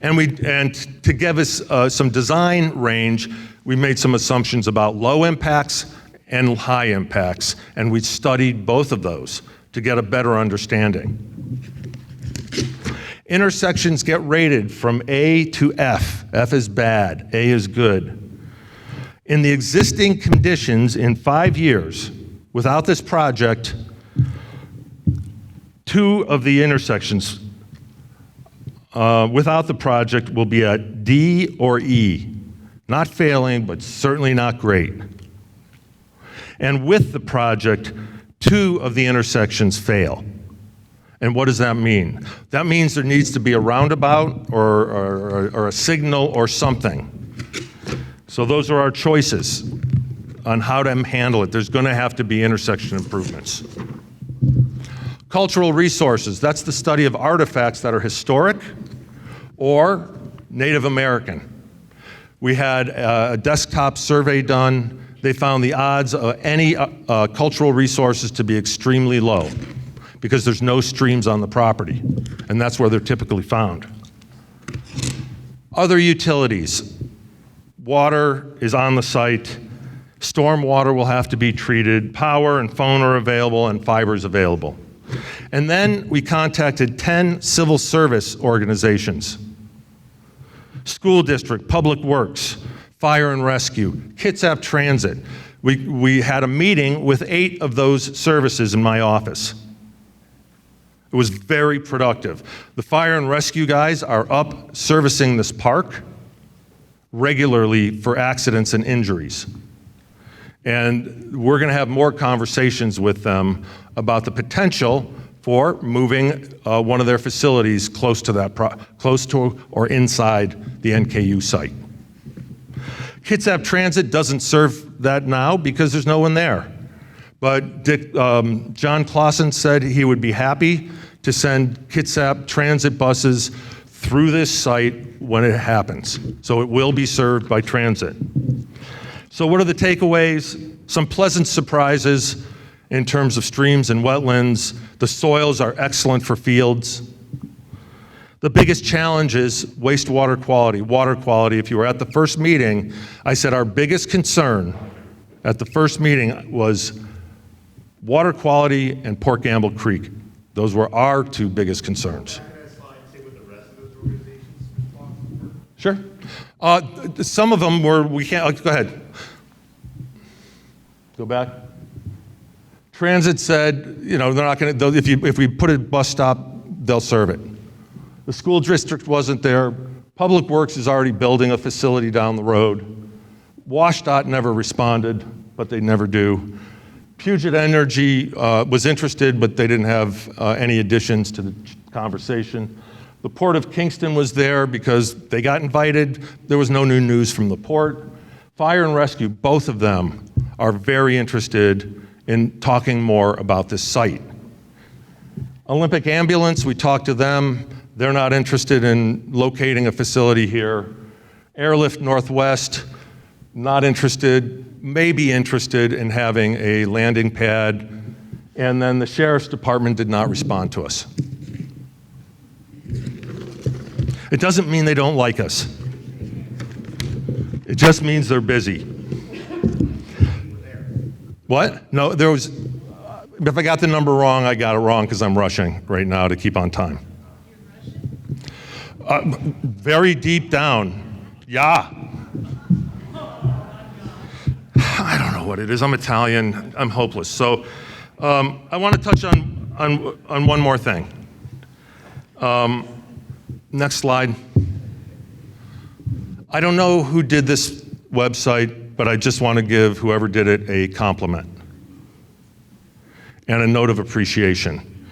And to give us some design range, we made some assumptions about low impacts and high impacts, and we studied both of those to get a better understanding. Intersections get rated from A to F. F is bad, A is good. In the existing conditions in 5 years, without this project, 2 of the intersections without the project will be at D or E. Not failing, but certainly not great. And with the project, 2 of the intersections fail. And what does that mean? That means there needs to be a roundabout or a signal or something. So those are our choices on how to handle it. There's going to have to be intersection improvements. Cultural resources, that's the study of artifacts that are historic or Native American. We had a desktop survey done. They found the odds of any cultural resources to be extremely low because there's no streams on the property, and that's where they're typically found. Other utilities. Water is on the site. Storm water will have to be treated. Power and phone are available, and fiber is available. And then we contacted 10 civil service organizations. School district, public works, fire and rescue, Kitsap Transit. We had a meeting with 8 of those services in my office. It was very productive. The fire and rescue guys are up servicing this park regularly for accidents and injuries. And we're going to have more conversations with them about the potential for moving one of their facilities close to or inside the NKU site. Kitsap Transit doesn't serve that now because there's no one there. But John Clausen said he would be happy to send Kitsap Transit buses through this site when it happens. So it will be served by transit. So what are the takeaways? Some pleasant surprises in terms of streams and wetlands. The soils are excellent for fields. The biggest challenge is wastewater quality, water quality. If you were at the first meeting, I said our biggest concern at the first meeting was water quality and Port Gamble Creek. Those were our 2 biggest concerns. Sure. Some of them were, we can't, go ahead. Go back. Transit said, they're not going to, if we put a bus stop, they'll serve it. The school district wasn't there. Public Works is already building a facility down the road. WashDOT never responded, but they never do. Puget Energy was interested, but they didn't have any additions to the conversation. The Port of Kingston was there because they got invited. There was no new news from the port. Fire and Rescue, both of them are very interested in talking more about this site. Olympic Ambulance, we talked to them. They're not interested in locating a facility here. Airlift Northwest, not interested, maybe interested in having a landing pad. And then the Sheriff's Department did not respond to us. It doesn't mean they don't like us. It just means they're busy. What? No, there was, if I got the number wrong, I got it wrong because I'm rushing right now to keep on time. Very deep down. Yeah. I don't know what it is. I'm Italian. I'm hopeless. So I want to touch on one more thing. Next slide. I don't know who did this website, but I just want to give whoever did it a compliment and a note of appreciation.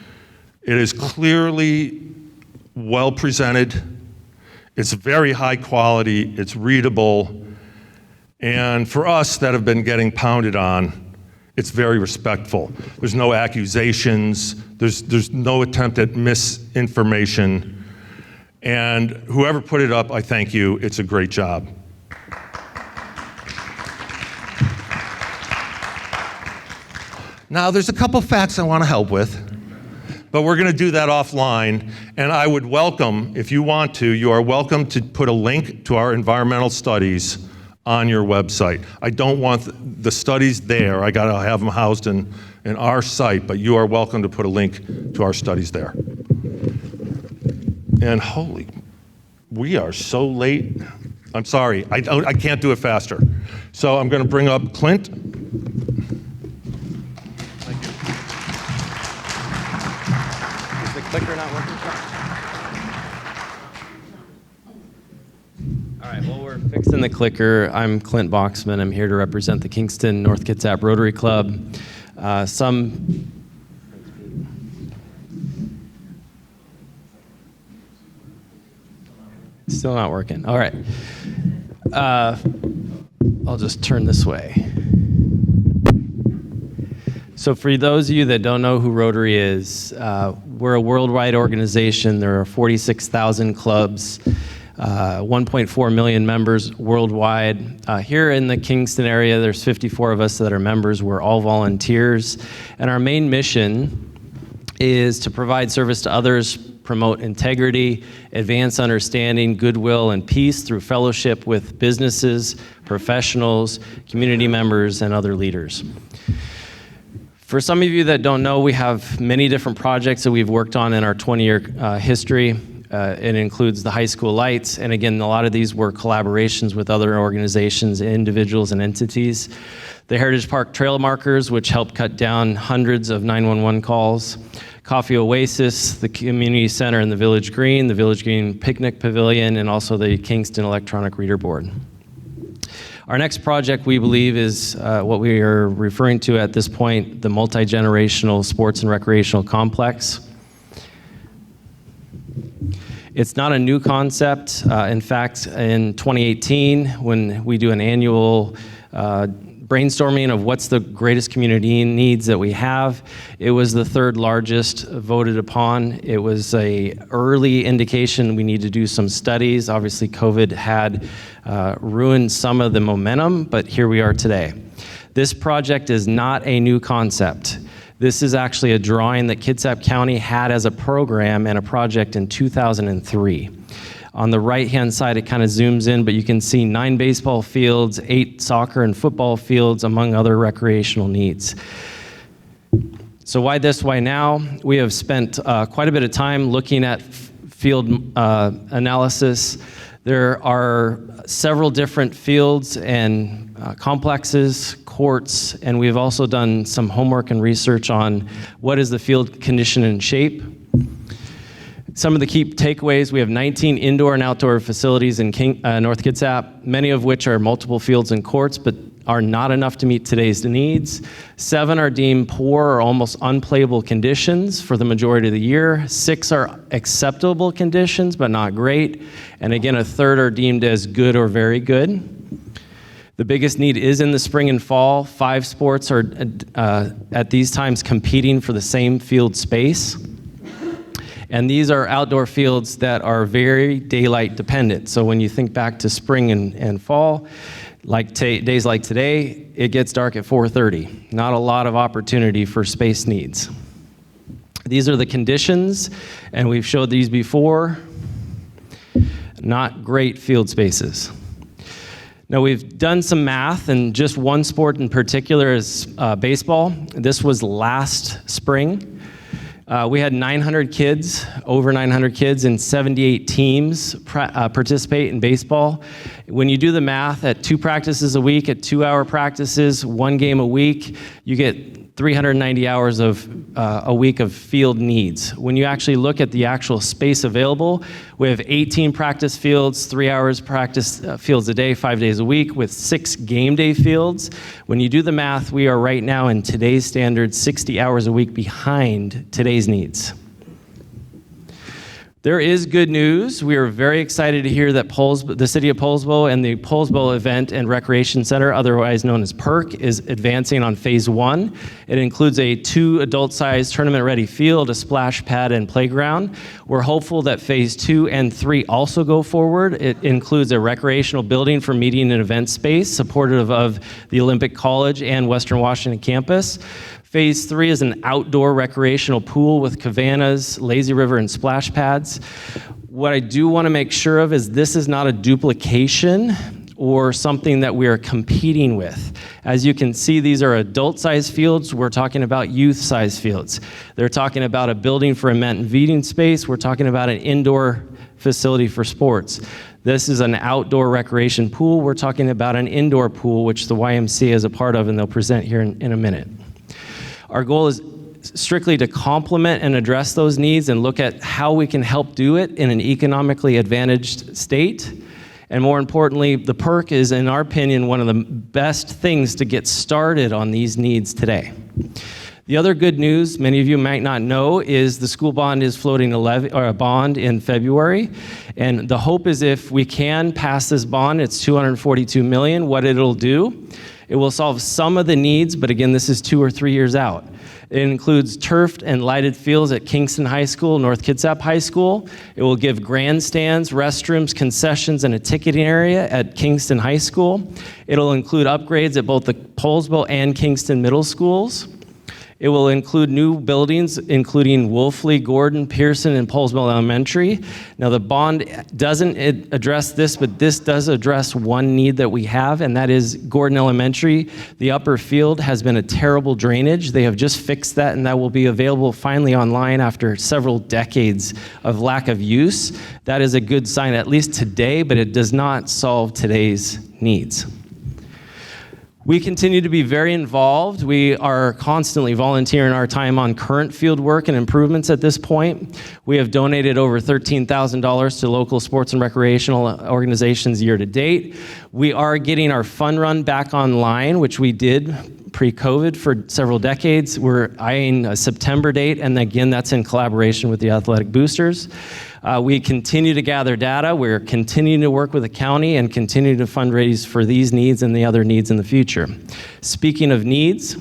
It is clearly well presented. It's very high quality. It's readable. And for us that have been getting pounded on, it's very respectful. There's no accusations. There's no attempt at misinformation. And whoever put it up, I thank you. It's a great job. Now, there's a couple facts I want to help with, but we're going to do that offline. And I would welcome, if you want to, you are welcome to put a link to our environmental studies on your website. I don't want the studies there. I got to have them housed in our site, but you are welcome to put a link to our studies there. And holy, we are so late. I'm sorry, I can't do it faster. So I'm going to bring up Clint.
Thank you. Is the clicker not working? All right, well, we're fixing the clicker. I'm Clint Boxman. I'm here to represent the Kingston North Kitsap Rotary Club. Still not working. All right. I'll just turn this way. So for those of you that don't know who Rotary is, we're a worldwide organization. There are 46,000 clubs, 1.4 million members worldwide. Here in the Kingston area, there's 54 of us that are members. We're all volunteers. And our main mission is to provide service to others, promote integrity, advance understanding, goodwill, and peace through fellowship with businesses, professionals, community members, and other leaders. For some of you that don't know, we have many different projects that we've worked on in our 20-year history. It includes the high school lights, and again, a lot of these were collaborations with other organizations, individuals, and entities. The Heritage Park trail markers, which help cut down hundreds of 911 calls. Coffee Oasis, the community center in the Village Green Picnic Pavilion, and also the Kingston Electronic Reader Board. Our next project, we believe, is what we are referring to at this point, the multi-generational sports and recreational complex. It's not a new concept. In fact, in 2018, when we do an annual brainstorming of what's the greatest community needs that we have, it was the third largest voted upon. It was a early indication we need to do some studies. Obviously, COVID had ruined some of the momentum, but here we are today. This project is not a new concept. This is actually a drawing that Kitsap County had as a program and a project in 2003. On the right-hand side, it kind of zooms in, but you can see 9 baseball fields, 8 soccer and football fields, among other recreational needs. So why this, why now? We have spent quite a bit of time looking at field analysis. There are several different fields and complexes, courts, and we've also done some homework and research on what is the field condition and shape. Some of the key takeaways: we have 19 indoor and outdoor facilities in North Kitsap, many of which are multiple fields and courts, but are not enough to meet today's needs. 7 are deemed poor or almost unplayable conditions for the majority of the year. 6 are acceptable conditions, but not great. And again, a third are deemed as good or very good. The biggest need is in the spring and fall. 5 sports are at these times competing for the same field space. And these are outdoor fields that are very daylight dependent. So when you think back to spring and fall, like days like today, it gets dark at 4:30. Not a lot of opportunity for space needs. These are the conditions, and we've showed these before. Not great field spaces. Now, we've done some math, and just one sport in particular is baseball. This was last spring. We had 900 kids, over 900 kids, and 78 teams participate in baseball. When you do the math, at 2 practices a week, at 2-hour practices, 1 game a week, you get 390 hours of a week of field needs. When you actually look at the actual space available, we have 18 practice fields, 3 hours practice fields a day, 5 days a week, with 6 game day fields. When you do the math, we are right now in today's standards 60 hours a week behind today's needs. There is good news. We are very excited to hear that the city of Poulsbo and the Poulsbo Event and Recreation Center, otherwise known as PERC, is advancing on phase 1. It includes a 2 adult-sized tournament-ready field, a splash pad, and playground. We're hopeful that phase 2 and 3 also go forward. It includes a recreational building for meeting and event space, supportive of the Olympic College and Western Washington campus. Phase 3 is an outdoor recreational pool with cabanas, lazy river, and splash pads. What I do want to make sure of is this is not a duplication or something that we are competing with. As you can see, these are adult-sized fields. We're talking about youth-sized fields. They're talking about a building for event and meeting space. We're talking about an indoor facility for sports. This is an outdoor recreation pool. We're talking about an indoor pool, which the YMCA is a part of, and they'll present here in a minute. Our goal is strictly to complement and address those needs and look at how we can help do it in an economically advantaged state. And more importantly, the PERC is, in our opinion, one of the best things to get started on these needs today. The other good news, many of you might not know, is the school bond is floating a bond in February. And the hope is if we can pass this bond, it's $242 million, what it'll do. It will solve some of the needs, but again, this is 2 or 3 years out. It includes turfed and lighted fields at Kingston High School, North Kitsap High School. It will give grandstands, restrooms, concessions, and a ticketing area at Kingston High School. It'll include upgrades at both the Poulsbo and Kingston Middle Schools. It will include new buildings, including Wolfley, Gordon, Pearson, and Poulsbo Elementary. Now, the bond doesn't address this, but this does address one need that we have, and that is Gordon Elementary. The upper field has been a terrible drainage. They have just fixed that, and that will be available finally online after several decades of lack of use. That is a good sign, at least today, but it does not solve today's needs. We continue to be very involved. We are constantly volunteering our time on current field work and improvements at this point. We have donated over $13,000 to local sports and recreational organizations year to date. We are getting our fun run back online, which we did pre-COVID for several decades. We're eyeing a September date, and again, that's in collaboration with the Athletic Boosters. We continue to gather data. We're continuing to work with the county and continue to fundraise for these needs and the other needs in the future. Speaking of needs,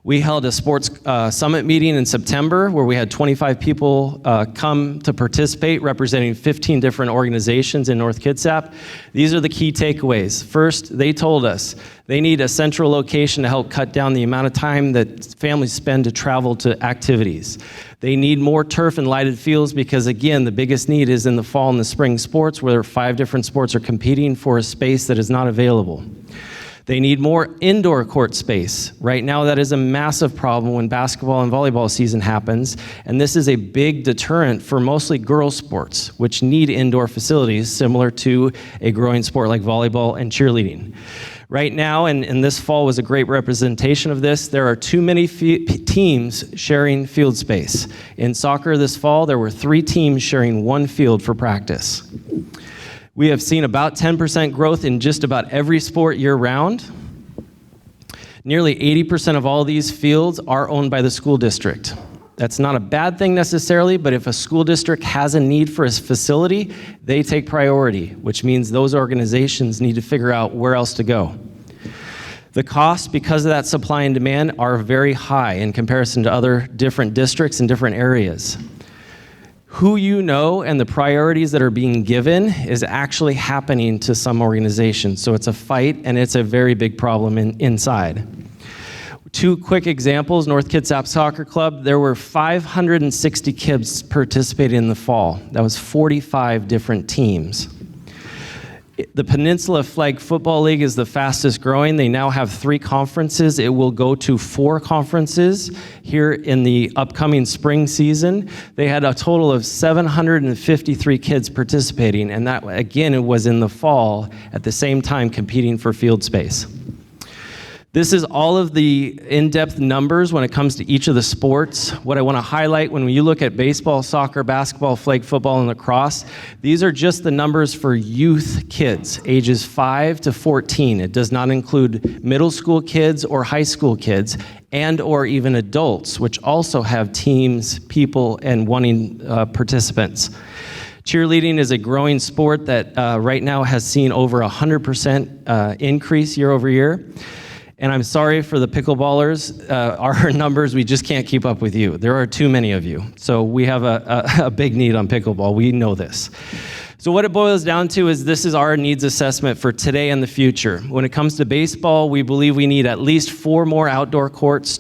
we held a sports summit meeting in September where we had 25 people come to participate, representing 15 different organizations in North Kitsap. These are the key takeaways. First, they told us they need a central location to help cut down the amount of time that families spend to travel to activities. They need more turf and lighted fields because, again, the biggest need is in the fall and the spring sports where 5 different sports are competing for a space that is not available. They need more indoor court space. Right now, that is a massive problem when basketball and volleyball season happens, and this is a big deterrent for mostly girls' sports, which need indoor facilities similar to a growing sport like volleyball and cheerleading. Right now, and this fall was a great representation of this, there are too many teams sharing field space. In soccer this fall, there were 3 teams sharing 1 field for practice. We have seen about 10% growth in just about every sport year-round. Nearly 80% of all these fields are owned by the school district. That's not a bad thing necessarily, but if a school district has a need for a facility, they take priority, which means those organizations need to figure out where else to go. The costs, because of that supply and demand, are very high in comparison to other different districts and different areas. Who you know and the priorities that are being given is actually happening to some organizations. So it's a fight, and it's a very big problem inside. 2 quick examples, North Kitsap Soccer Club, there were 560 kids participating in the fall. That was 45 different teams. The Peninsula Flag Football League is the fastest growing. They now have 3 conferences. It will go to 4 conferences here in the upcoming spring season. They had a total of 753 kids participating, and that, again, it was in the fall at the same time competing for field space. This is all of the in-depth numbers when it comes to each of the sports. What I want to highlight when you look at baseball, soccer, basketball, flag football, and lacrosse, these are just the numbers for youth kids, ages 5 to 14. It does not include middle school kids or high school kids, and or even adults, which also have teams, people, and wanting participants. Cheerleading is a growing sport that right now has seen over 100% increase year over year. And I'm sorry for the pickleballers, our numbers, we just can't keep up with you. There are too many of you. So we have a big need on pickleball. We know this. So what it boils down to is this is our needs assessment for today and the future. When it comes to baseball, we believe we need at least 4 more outdoor courts,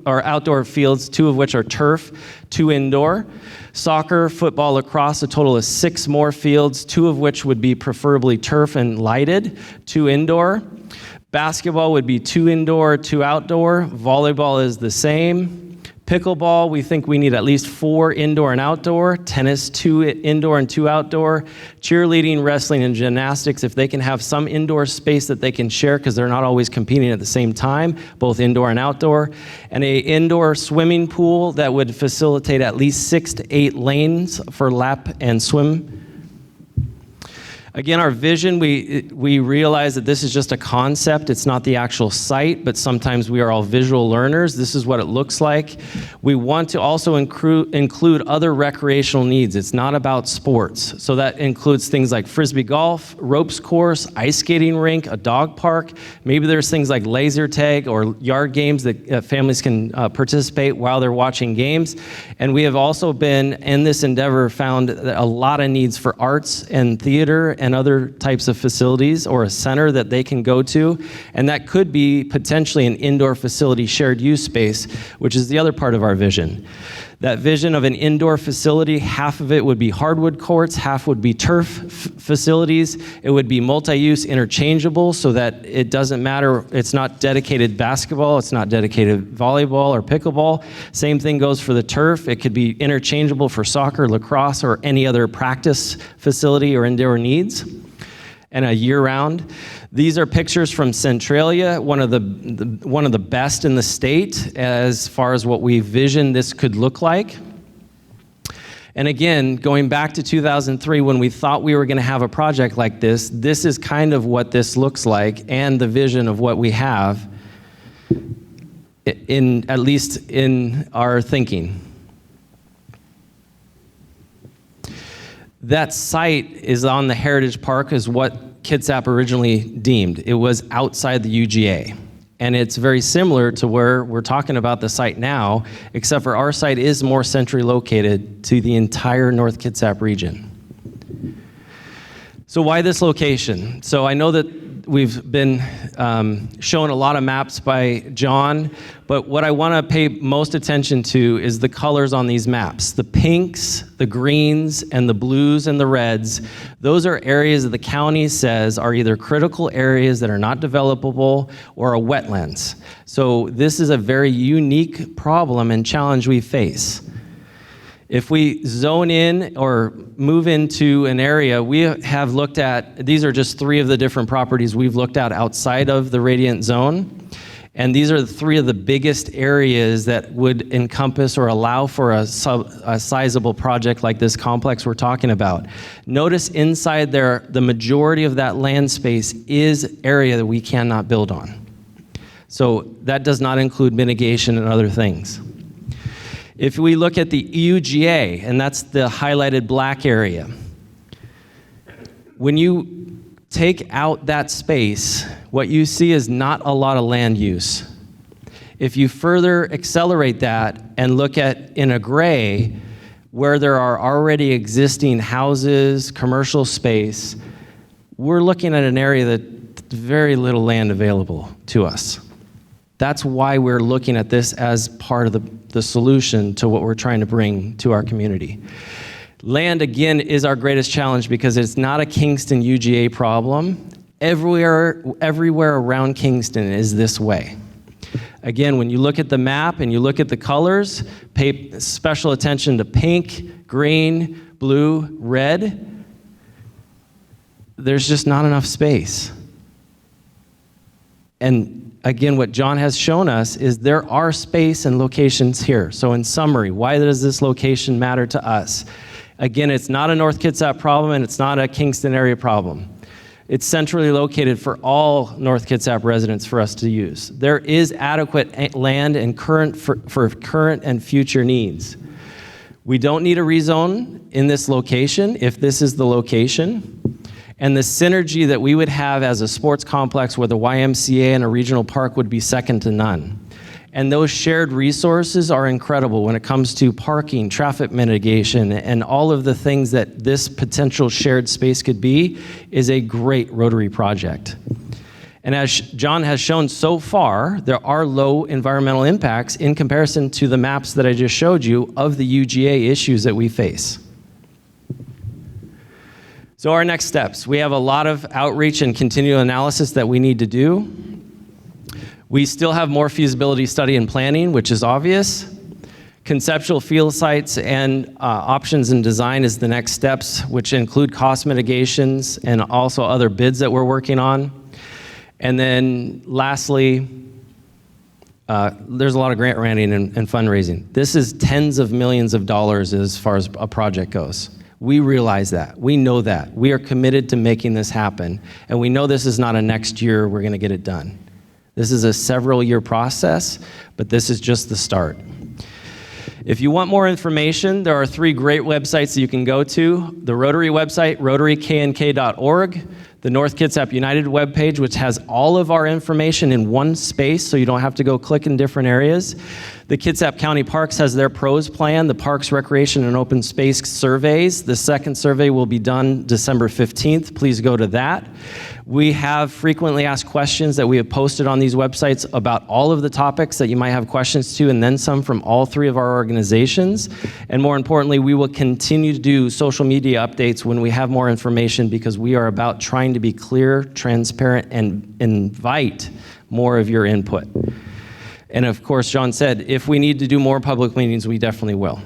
outdoor fields, 2 of which are turf, 2 indoor. Soccer, football, lacrosse, a total of 6 more fields, 2 of which would be preferably turf and lighted, 2 indoor. Basketball would be 2 indoor, 2 outdoor. Volleyball is the same. Pickleball, we think we need at least 4 indoor and outdoor. Tennis, 2 indoor and 2 outdoor. Cheerleading, wrestling, and gymnastics, if they can have some indoor space that they can share because they're not always competing at the same time, both indoor and outdoor. And an indoor swimming pool that would facilitate at least 6 to 8 lanes for lap and swim. Again, our vision, we realize that this is just a concept. It's not the actual site, but sometimes we are all visual learners. This is what it looks like. We want to also include other recreational needs. It's not about sports. So that includes things like frisbee golf, ropes course, ice skating rink, a dog park. Maybe there's things like laser tag or yard games that families can participate while they're watching games. And we have also been, in this endeavor, found a lot of needs for arts and theater and other types of facilities, or a center that they can go to. And that could be potentially an indoor facility shared use space, which is the other part of our vision. That vision of an indoor facility, half of it would be hardwood courts, half would be turf facilities. It would be multi-use, interchangeable, so that it doesn't matter. It's not dedicated basketball, it's not dedicated volleyball or pickleball. Same thing goes for the turf. It could be interchangeable for soccer, lacrosse, or any other practice facility or indoor needs. And a year-round. These are pictures from Centralia, one of the best in the state as far as what we vision this could look like. And again, going back to 2003, when we thought we were going to have a project like this is kind of what this looks like, and the vision of what we have, at least in our thinking. That site is on the Heritage Park, is what Kitsap originally deemed. It was outside the UGA. And it's very similar to where we're talking about the site now, except for our site is more centrally located to the entire North Kitsap region. So why this location? So I know that we've been shown a lot of maps by John, but what I want to pay most attention to is the colors on these maps. The pinks, the greens, and the blues and the reds, those are areas that the county says are either critical areas that are not developable or are wetlands. So this is a very unique problem and challenge we face. If we zone in or move into an area, we have looked at, these are just 3 of the different properties we've looked at outside of the radiant zone. And these are 3 of the biggest areas that would encompass or allow for a sizable project like this complex we're talking about. Notice inside there, the majority of that land space is area that we cannot build on. So that does not include mitigation and other things. If we look at the UGA, and that's the highlighted black area, when you take out that space, what you see is not a lot of land use. If you further accelerate that and look at in a gray, where there are already existing houses, commercial space, we're looking at an area that's very little land available to us. That's why we're looking at this as part of the solution to what we're trying to bring to our community. Land, again, is our greatest challenge because it's not a Kingston UGA problem. Everywhere around Kingston is this way. Again, when you look at the map and you look at the colors, pay special attention to pink, green, blue, red. There's just not enough space. And again, what John has shown us is there are space and locations here. So in summary, why does this location matter to us? Again, it's not a North Kitsap problem and it's not a Kingston area problem. It's centrally located for all North Kitsap residents for us to use. There is adequate land and for current and future needs. We don't need a rezone in this location if this is the location. And the synergy that we would have as a sports complex where the YMCA and a regional park would be second to none. And those shared resources are incredible when it comes to parking, traffic mitigation, and all of the things that this potential shared space could be is a great Rotary project. And as John has shown so far, there are low environmental impacts in comparison to the maps that I just showed you of the UGA issues that we face. So our next steps, we have a lot of outreach and continual analysis that we need to do. We still have more feasibility study and planning, which is obvious. Conceptual field sites and options and design is the next steps, which include cost mitigations and also other bids that we're working on. And then lastly, there's a lot of grant writing and fundraising. This is tens of millions of dollars as far as a project goes. We realize that. We know that. We are committed to making this happen. And we know this is not a next year we're going to get it done. This is a several-year process, but this is just the start. If you want more information, there are 3 great websites that you can go to. The Rotary website, rotaryknk.org. The North Kitsap United webpage, which has all of our information in one space, so you don't have to go click in different areas. The Kitsap County Parks has their PROS plan, the Parks, Recreation, and Open Space surveys. The second survey will be done December 15th. Please go to that. We have frequently asked questions that we have posted on these websites about all of the topics that you might have questions to, and then some from all 3 of our organizations. And more importantly, we will continue to do social media updates when we have more information because we are about trying to be clear, transparent, and invite more of your input. And of course, John said, if we need to do more public meetings, we definitely will.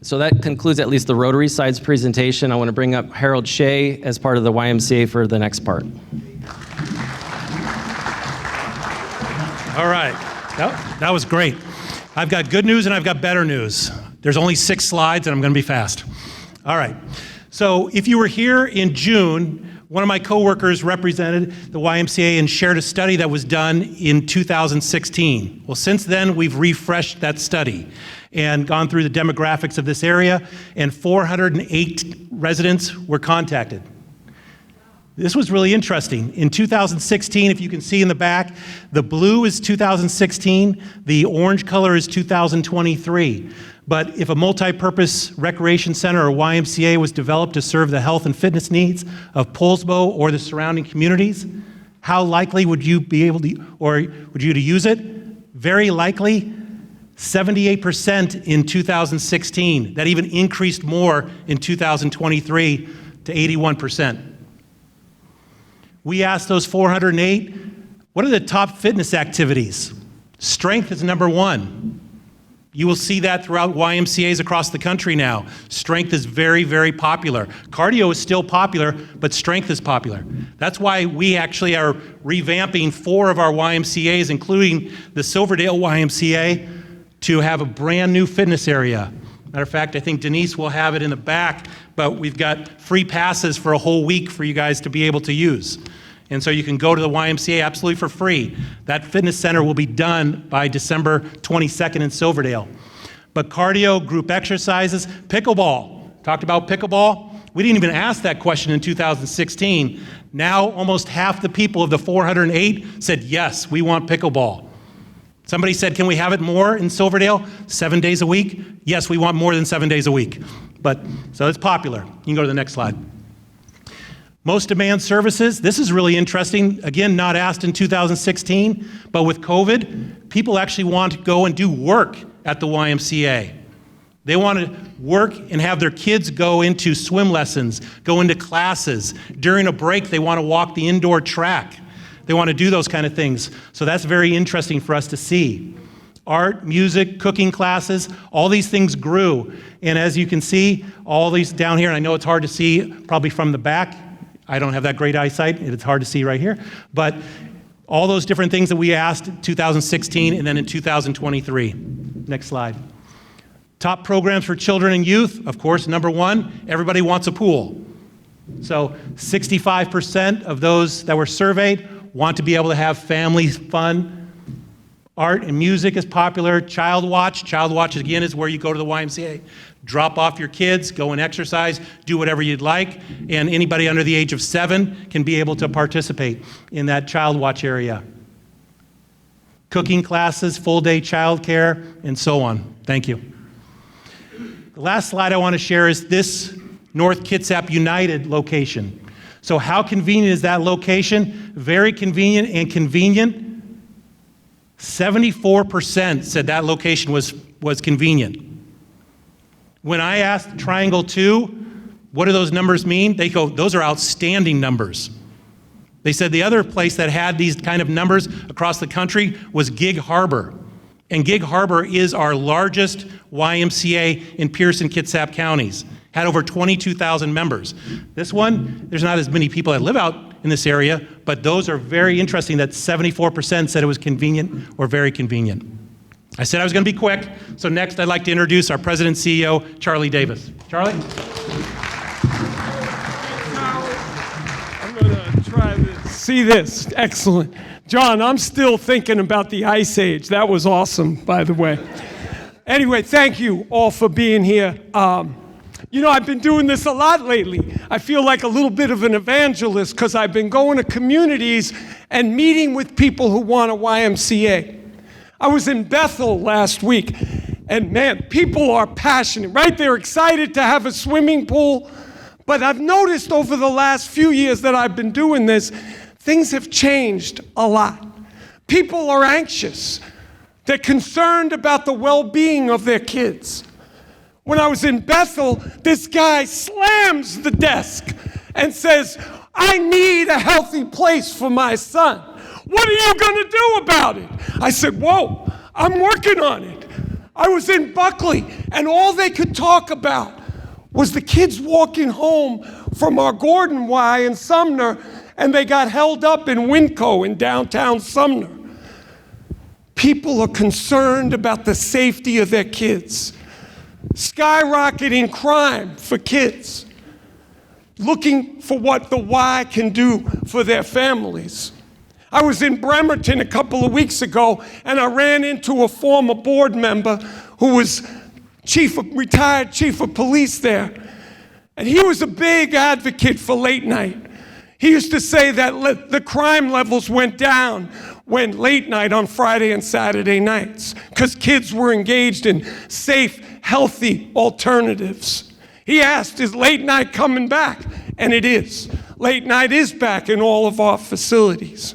So that concludes at least the Rotary side's presentation. I want to bring up Harold Shea as part of the YMCA for the next part.
All right, that was great. I've got good news and I've got better news. There's only 6 slides and I'm going to be fast. All right, so if you were here in June, one of my coworkers represented the YMCA and shared a study that was done in 2016. Well, since then, we've refreshed that study and gone through the demographics of this area, and 408 residents were contacted. This was really interesting. In 2016, if you can see in the back, the blue is 2016, the orange color is 2023. But if a multi-purpose recreation center or YMCA was developed to serve the health and fitness needs of Poulsbo or the surrounding communities, how likely would you be able to, or would you to use it? Very likely, 78% in 2016. That even increased more in 2023 to 81%. We asked those 408, what are the top fitness activities? Strength is number 1. You will see that throughout YMCAs across the country now. Strength is very, very popular. Cardio is still popular, but strength is popular. That's why we actually are revamping 4 of our YMCAs, including the Silverdale YMCA, to have a brand new fitness area. Matter of fact, I think Denise will have it in the back, but we've got free passes for a whole week for you guys to be able to use. And so you can go to the YMCA absolutely for free. That fitness center will be done by December 22nd in Silverdale. But cardio, group exercises, pickleball. Talked about pickleball. We didn't even ask that question in 2016. Now almost half the people of the 408 said, yes, we want pickleball. Somebody said, can we have it more in Silverdale? 7 days a week? Yes, we want more than 7 days a week. So it's popular. You can go to the next slide. Most demand services, this is really interesting. Again, not asked in 2016, but with COVID, people actually want to go and do work at the YMCA. They want to work and have their kids go into swim lessons, go into classes. During a break, they want to walk the indoor track. They want to do those kind of things. So that's very interesting for us to see. Art, music, cooking classes, all these things grew. And as you can see, all these down here, and I know it's hard to see probably from the back. I don't have that great eyesight. It's hard to see right here. But all those different things that we asked in 2016 and then in 2023. Next slide. Top programs for children and youth, of course, number one, everybody wants a pool. So 65% of those that were surveyed want to be able to have family fun. Art and music is popular. Child Watch. Child Watch, again, is where you go to the YMCA, drop off your kids, go and exercise, do whatever you'd like, and anybody under the age of 7 can be able to participate in that Child Watch area. Cooking classes, full-day childcare, and so on. Thank you. The last slide I want to share is this North Kitsap United location. So how convenient is that location? Very convenient and convenient. 74% said that location was convenient. When I asked Triangle 2, what do those numbers mean? They go, those are outstanding numbers. They said the other place that had these kind of numbers across the country was Gig Harbor. And Gig Harbor is our largest YMCA in Pierce and Kitsap counties. Had over 22,000 members. This one, there's not as many people that live out in this area, but those are very interesting that 74% said it was convenient or very convenient. I said I was going to be quick, so next I'd like to introduce our President and CEO, Charlie Davis. Charlie?
I'm going to try this. See this? Excellent. John, I'm still thinking about the Ice Age. That was awesome, by the way. Anyway, thank you all for being here. You know, I've been doing this a lot lately. I feel like a little bit of an evangelist because I've been going to communities and meeting with people who want a YMCA. I was in Bethel last week, and man, people are passionate, right? They're excited to have a swimming pool. But I've noticed over the last few years that I've been doing this, things have changed a lot. People are anxious. They're concerned about the well-being of their kids. When I was in Bethel, this guy slams the desk and says, I need a healthy place for my son. What are you going to do about it? I said, whoa, I'm working on it. I was in Buckley, and all they could talk about was the kids walking home from our Gordon Y in Sumner, and they got held up in Winco in downtown Sumner. People are concerned about the safety of their kids. Skyrocketing crime for kids. Looking for what the Y can do for their families. I was in Bremerton a couple of weeks ago, and I ran into a former board member who was retired chief of police there. And he was a big advocate for late night. He used to say that the crime levels went down when late night on Friday and Saturday nights, because kids were engaged in safe, healthy alternatives. He asked, is late night coming back? And it is. Late night is back in all of our facilities.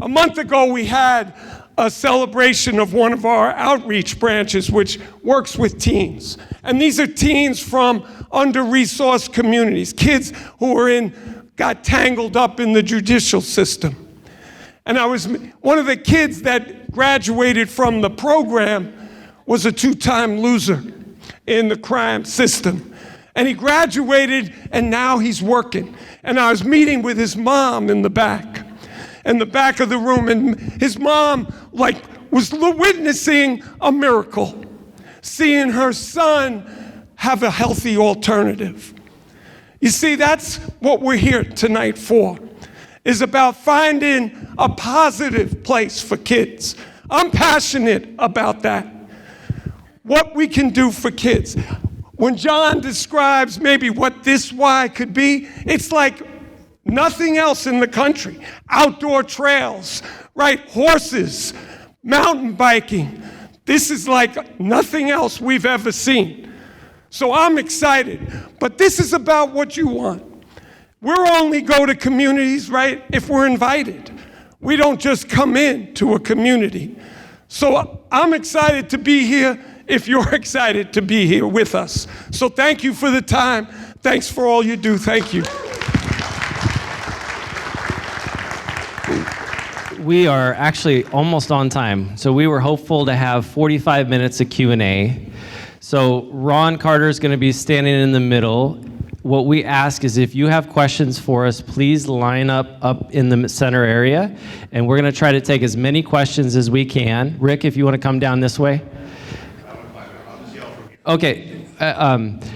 A month ago, we had a celebration of one of our outreach branches, which works with teens. And these are teens from under-resourced communities, kids who got tangled up in the judicial system. And one of the kids that graduated from the program was a 2-time loser in the crime system. And he graduated, and now he's working. And I was meeting with his mom in the back of the room, and his mom was witnessing a miracle, seeing her son have a healthy alternative. You see, that's what we're here tonight for, is about finding a positive place for kids. I'm passionate about that. What we can do for kids. When John describes maybe what this Y could be, it's like nothing else in the country. Outdoor trails, right? Horses, mountain biking. This is like nothing else we've ever seen. So I'm excited. But this is about what you want. We're only go to communities, right, if we're invited. We don't just come in to a community. So I'm excited to be here if you're excited to be here with us. So thank you for the time. Thanks for all you do. Thank you.
We are actually almost on time. So we were hopeful to have 45 minutes of Q&A. So Ron Carter is going to be standing in the middle. What we ask is if you have questions for us, please line up in the center area. And we're going to try to take as many questions as we can. Rick, if you want to come down this way. Okay.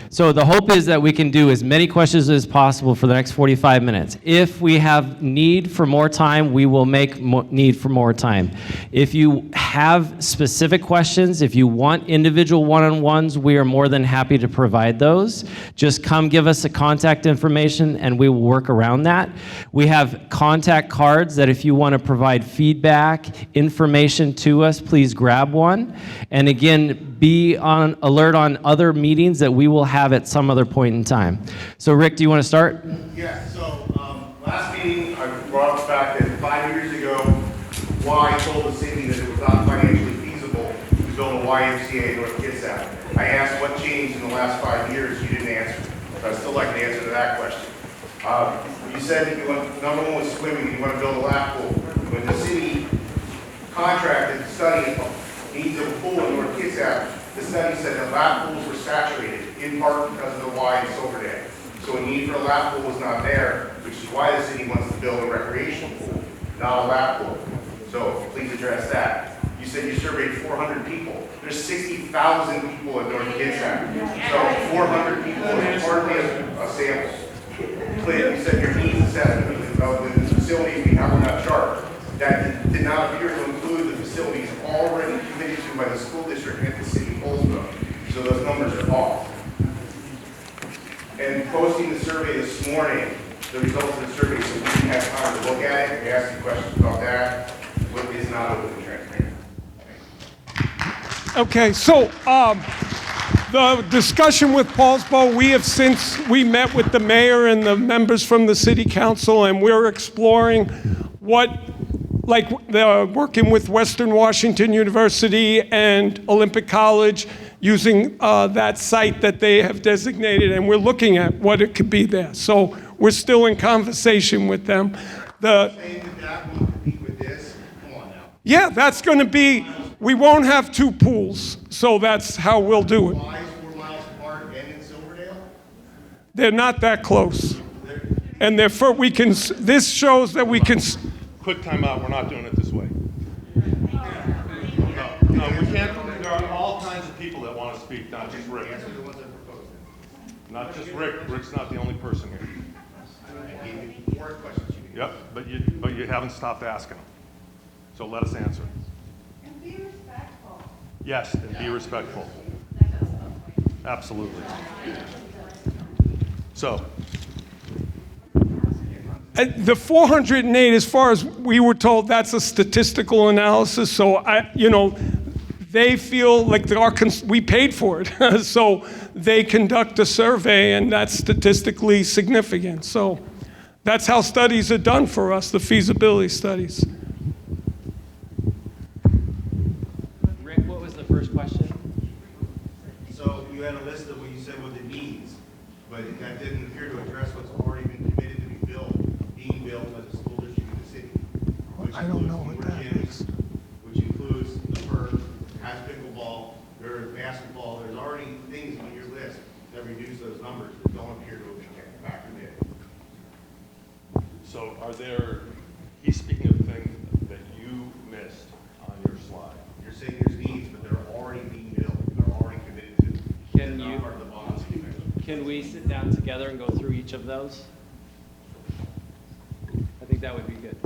So the hope is that we can do as many questions as possible for the next 45 minutes. If we have need for more time, we will make need for more time. If you have specific questions, if you want individual one-on-ones, we are more than happy to provide those. Just come give us a contact information and we will work around that. We have contact cards that if you want to provide feedback, information to us, please grab one. And again, be on alert on other meetings that we will have at some other point in time. So Rick, do you want to start?
Yeah, so last meeting, I brought up the fact that 5 years ago, Y told the city that it was not financially feasible to build a YMCA in North Kitsap. I asked what changed in the last 5 years, you didn't answer. So I'd still like an answer to that question. You said that you want, number one was swimming, you want to build a lap pool. When the city contracted the study needs of a pool in North Kitsap, the study said that lap pools were saturated, in part because of the Y in Silverdale. So a need for a lap pool was not there, which is why the city wants to build a recreational pool, not a lap pool. So please address that. You said you surveyed 400 people. There's 60,000 people in North Kitsap. So 400 people is hardly a sample. Clint, you said your needs assessment of the facilities we have on that chart. That did not appear to include the facilities already committed to by the school district and the city of Colesville. So those numbers are off. And posting the survey this morning, the results of the survey, so we can have time to look at it and ask you questions about that, what is not open and transparent.
Okay, so the discussion with Paulsbo, we met with the mayor and the members from the city council, and we're exploring working with Western Washington University and Olympic College, using that site that they have designated, and we're looking at what it could be there. So we're still in conversation with them.
Saying that will compete with this? Come on now.
Yeah, that's going to be, we won't have two pools, so that's how we'll do it.
Y is 4 miles apart and in Silverdale?
They're not that close. And therefore, this shows that we can,
Quick time out, we're not doing it this way. No, we can't, there are all kinds of people that want to speak, not just Rick.
Answer the ones I proposed.
Not just Rick, Rick's not the only person here.
I gave you 4 questions.
Yep, but you haven't stopped asking them. So let us answer.
And be respectful.
Yes, and be respectful. Absolutely. So,
the 408, as far as we were told, that's a statistical analysis. So they feel like we paid for it. So they conduct a survey, and that's statistically significant. So that's how studies are done for us, the feasibility studies.
Rick, what was the first question?
So you had a list of what you said what it needs, but that didn't appear to address what's already been committed to be built, being built by the school district and the city.
I don't know what that is.
Which includes the perk, has pickleball, there's basketball, there's already things on your list that reduce those numbers that don't appear to have been factored in.
so he's speaking of things that you missed on your slide.
You're saying there's needs, but they're already being built, they're already committed to.
Can
They're
you-
not part of the bonds.
Can we sit down together and go through each of those? I think that would be good.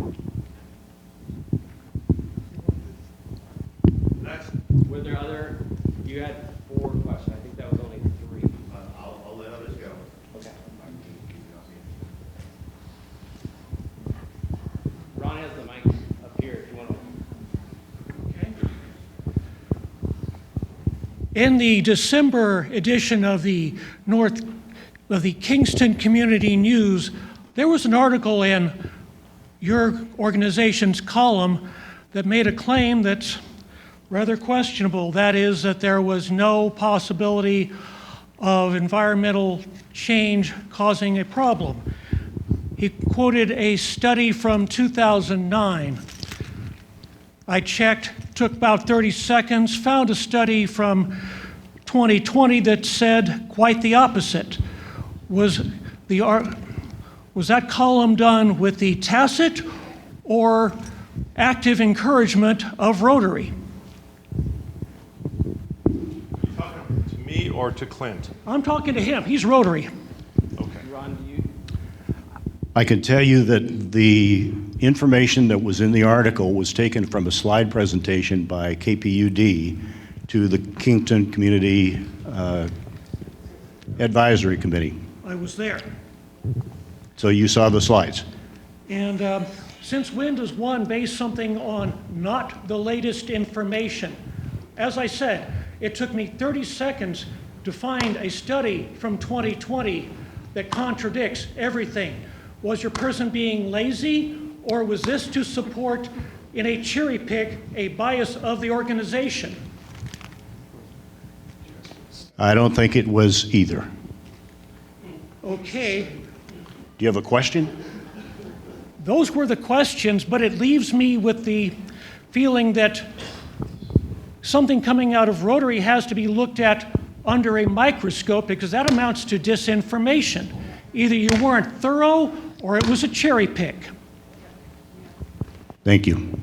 Next.
Were there other, you had 4 questions. I think that was only 3.
I'll let others go.
Okay. Ron has the mic up here if you want to.
In the December edition of the Kingston Community News, there was an article in your organization's column that made a claim that rather questionable. That is, that there was no possibility of environmental change causing a problem. He quoted a study from 2009. I checked, took about 30 seconds, found a study from 2020 that said quite the opposite. Was that column done with the tacit or active encouragement of Rotary?
To me or to Clint?
I'm talking to him. He's Rotary.
Okay.
I can tell you that the information that was in the article was taken from a slide presentation by KPUD to the Kington Community Advisory Committee.
I was there.
So you saw the slides.
And since when does one base something on not the latest information? As I said, it took me 30 seconds to find a study from 2020 that contradicts everything. Was your person being lazy, or was this to support, in a cherry pick, a bias of the organization?
I don't think it was either.
Okay,
Do you have a question?
those were the questions, but it leaves me with the feeling that something coming out of Rotary has to be looked at under a microscope, because that amounts to disinformation. Either you weren't thorough or it was a cherry pick.
Thank you.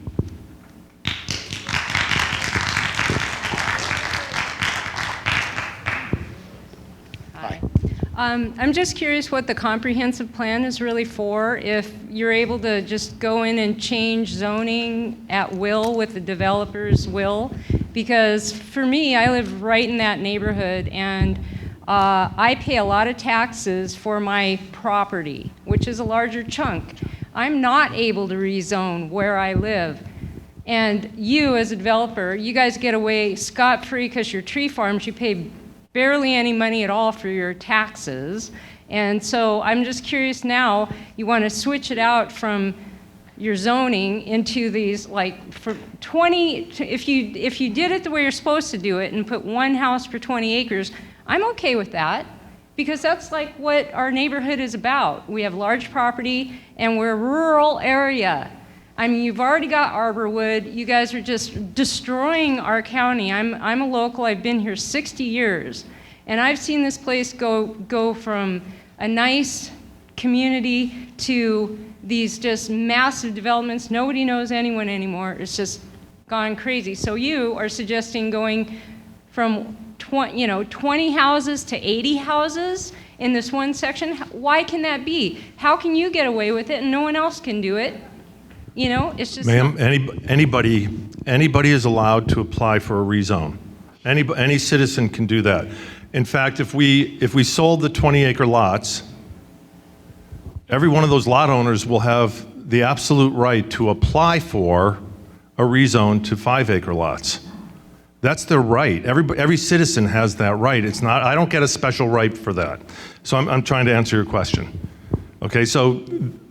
I'm just curious what the comprehensive plan is really for, if you're able to just go in and change zoning at will with the developer's will. Because for me, I live right in that neighborhood, and I pay a lot of taxes for my property, which is a larger chunk. I'm not able to rezone where I live. And you, as a developer, you guys get away scot-free because your tree farms, you pay barely any money at all for your taxes. And so I'm just curious now, you want to switch it out from your zoning into these, like, for 20, if you did it the way you're supposed to do it and put one house per 20 acres, I'm okay with that, because that's like what our neighborhood is about. We have large property and we're a rural area. I mean, you've already got Arborwood. You guys are just destroying our county. I'm a local. I've been here 60 years. And I've seen this place go from a nice community to these just massive developments. Nobody knows anyone anymore. It's just gone crazy. So you are suggesting going from 20 houses to 80 houses in this one section? Why can that be? How can you get away with it and no one else can do it? You know, it's just...
Ma'am, anybody is allowed to apply for a rezone. Any citizen can do that. In fact, if we sold the 20-acre lots, every one of those lot owners will have the absolute right to apply for a rezone to 5-acre lots. That's their right. Every citizen has that right. It's not. I don't get a special right for that. So I'm trying to answer your question. Okay, so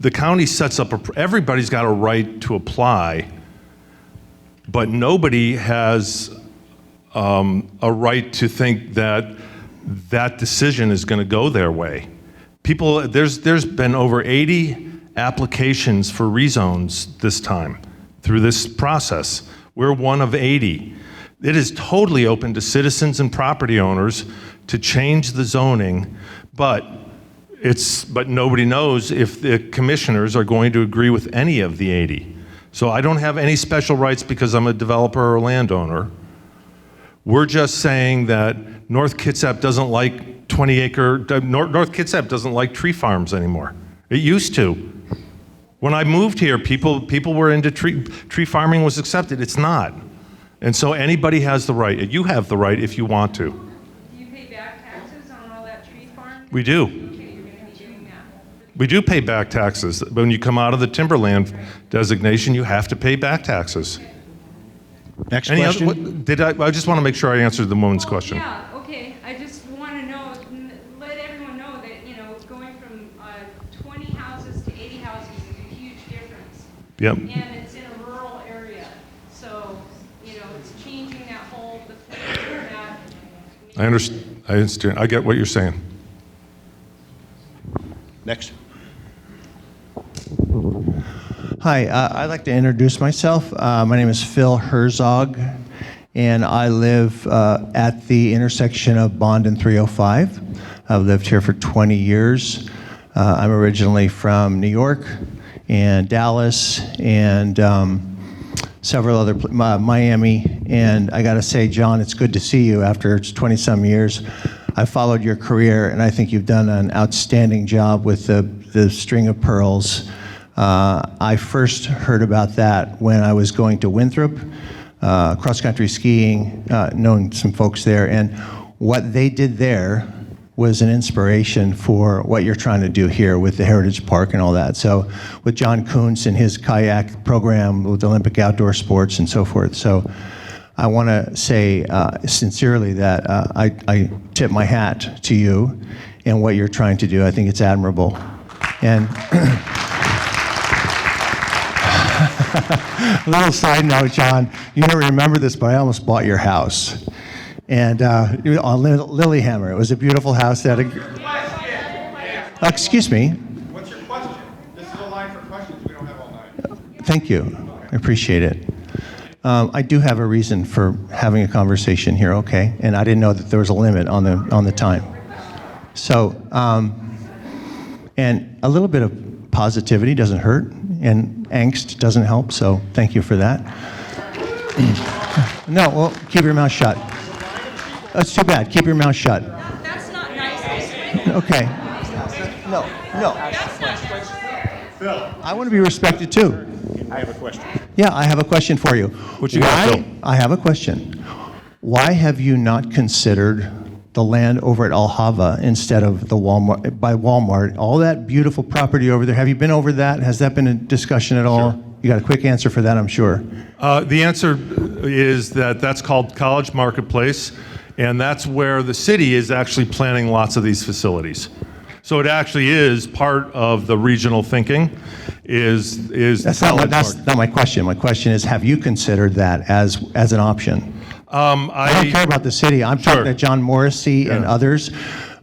the county sets up, everybody's got a right to apply, but nobody has a right to think that that decision is going to go their way. People, there's been over 80 applications for rezones this time through this process. We're one of 80. It is totally open to citizens and property owners to change the zoning, but nobody knows if the commissioners are going to agree with any of the 80. So I don't have any special rights because I'm a developer or landowner. We're just saying that North Kitsap doesn't like 20-acre, North Kitsap doesn't like tree farms anymore. It used to. When I moved here, people were into tree farming was accepted. It's not. And so anybody has the right. You have the right if you want to.
Do you pay back taxes on all that tree farm?
We do.
Okay, you're going to be doing that.
We do pay back taxes. When you come out of the timberland designation, you have to pay back taxes.
Next
Any
question.
I just want to make sure I answered the woman's question.
Yeah, okay. I just want to know, let everyone know that, going from 20 houses to 80 houses is a huge difference.
Yep.
And it's in a rural area. So, it's changing changing that whole, the plan that.
I understand. I get what you're saying.
Next.
Hi, I'd like to introduce myself. My name is Phil Herzog, and I live at the intersection of Bond and 305. I've lived here for 20 years. I'm originally from New York and Dallas and several other, Miami. And I got to say, John, it's good to see you after 20-some years. I followed your career, and I think you've done an outstanding job with the String of Pearls. I first heard about that when I was going to Winthrop, cross-country skiing, knowing some folks there, and what they did there was an inspiration for what you're trying to do here with the Heritage Park and all that. So with John Kuntz and his kayak program with Olympic outdoor sports and so forth. So I want to say sincerely that I tip my hat to you and what you're trying to do. I think it's admirable. And a little side note, John, you never remember this, but I almost bought your house. And on Lilyhammer, it was a beautiful house that. Excuse me.
What's your question? This is a line for questions. We don't have all night.
Thank you. I appreciate it. I do have a reason for having a conversation here, okay? And I didn't know that there was a limit on the time. So, and a little bit of positivity doesn't hurt, and angst doesn't help. So, thank you for that. No, well, keep your mouth shut. That's too bad. Keep your mouth shut.
That's not nice.
Okay. No.
That's not
Phil,
I want to be respected too.
I have a question.
Yeah, I have a question for you.
What you got, Phil?
I have a question. Why have you not considered the land over at Alhava instead of the Walmart, by Walmart? All that beautiful property over there. Have you been over that? Has that been a discussion at all?
Sure.
You got a quick answer for that, I'm sure.
The answer is that that's called College Marketplace, and that's where the city is actually planning lots of these facilities. So it actually is part of the regional thinking. Is
That's not my question. My question is, have you considered that as an option? I don't care about the city. I'm
Sure.
talking to John Morrissey and others,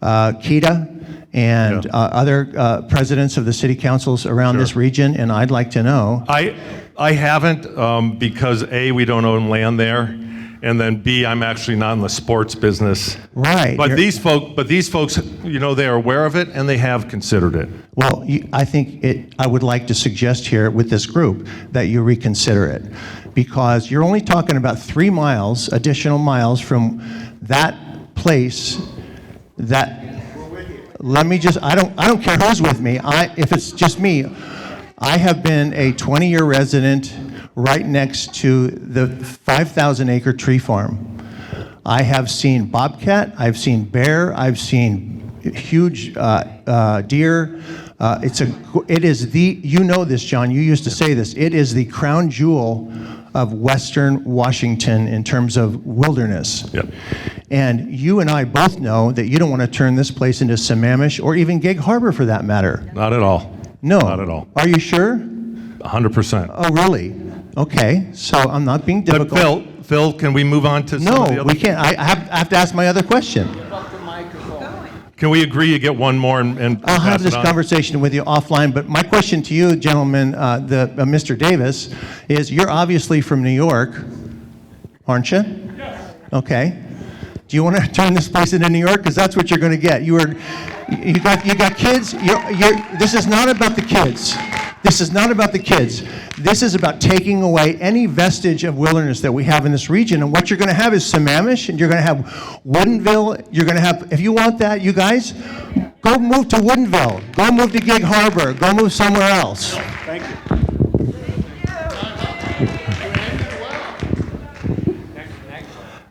Kita and other presidents of the city councils around this region, and I'd like to know.
I haven't because A, we don't own land there, and then B, I'm actually not in the sports business.
Right.
But these folks, they are aware of it and they have considered it.
Well, I think I would like to suggest here with this group that you reconsider it, because you're only talking about 3 miles, additional miles from that place. Let me just. I don't care who's with me. If it's just me, I have been a 20-year resident right next to the 5,000-acre tree farm. I have seen bobcat, I've seen bear, I've seen huge deer. It is the, you know this, John, you used to say this, it is the crown jewel of Western Washington in terms of wilderness.
Yep.
And you and I both know that you don't want to turn this place into Sammamish or even Gig Harbor for that matter.
Not at all.
No.
Not at all.
Are you sure?
100%.
Oh, really? Okay, so I'm not being
But
difficult.
Phil, can we move on to some of the
No,
other?
we can't. I have to ask my other question.
Can we agree you get one more and
I'll have
pass it
this
on?
conversation with you offline, but my question to you, gentlemen, Mr. Davis, is you're obviously from New York, aren't you? Yes. Okay. Do you want to turn this place into New York? Because that's what you're going to get. You got kids. This is not about the kids. This is not about the kids. This is about taking away any vestige of wilderness that we have in this region. And what you're going to have is Sammamish, and you're going to have Woodinville. You're going to have, if you want that, you guys, go move to Woodinville. Go move to Gig Harbor. Go move somewhere else.
Thank you.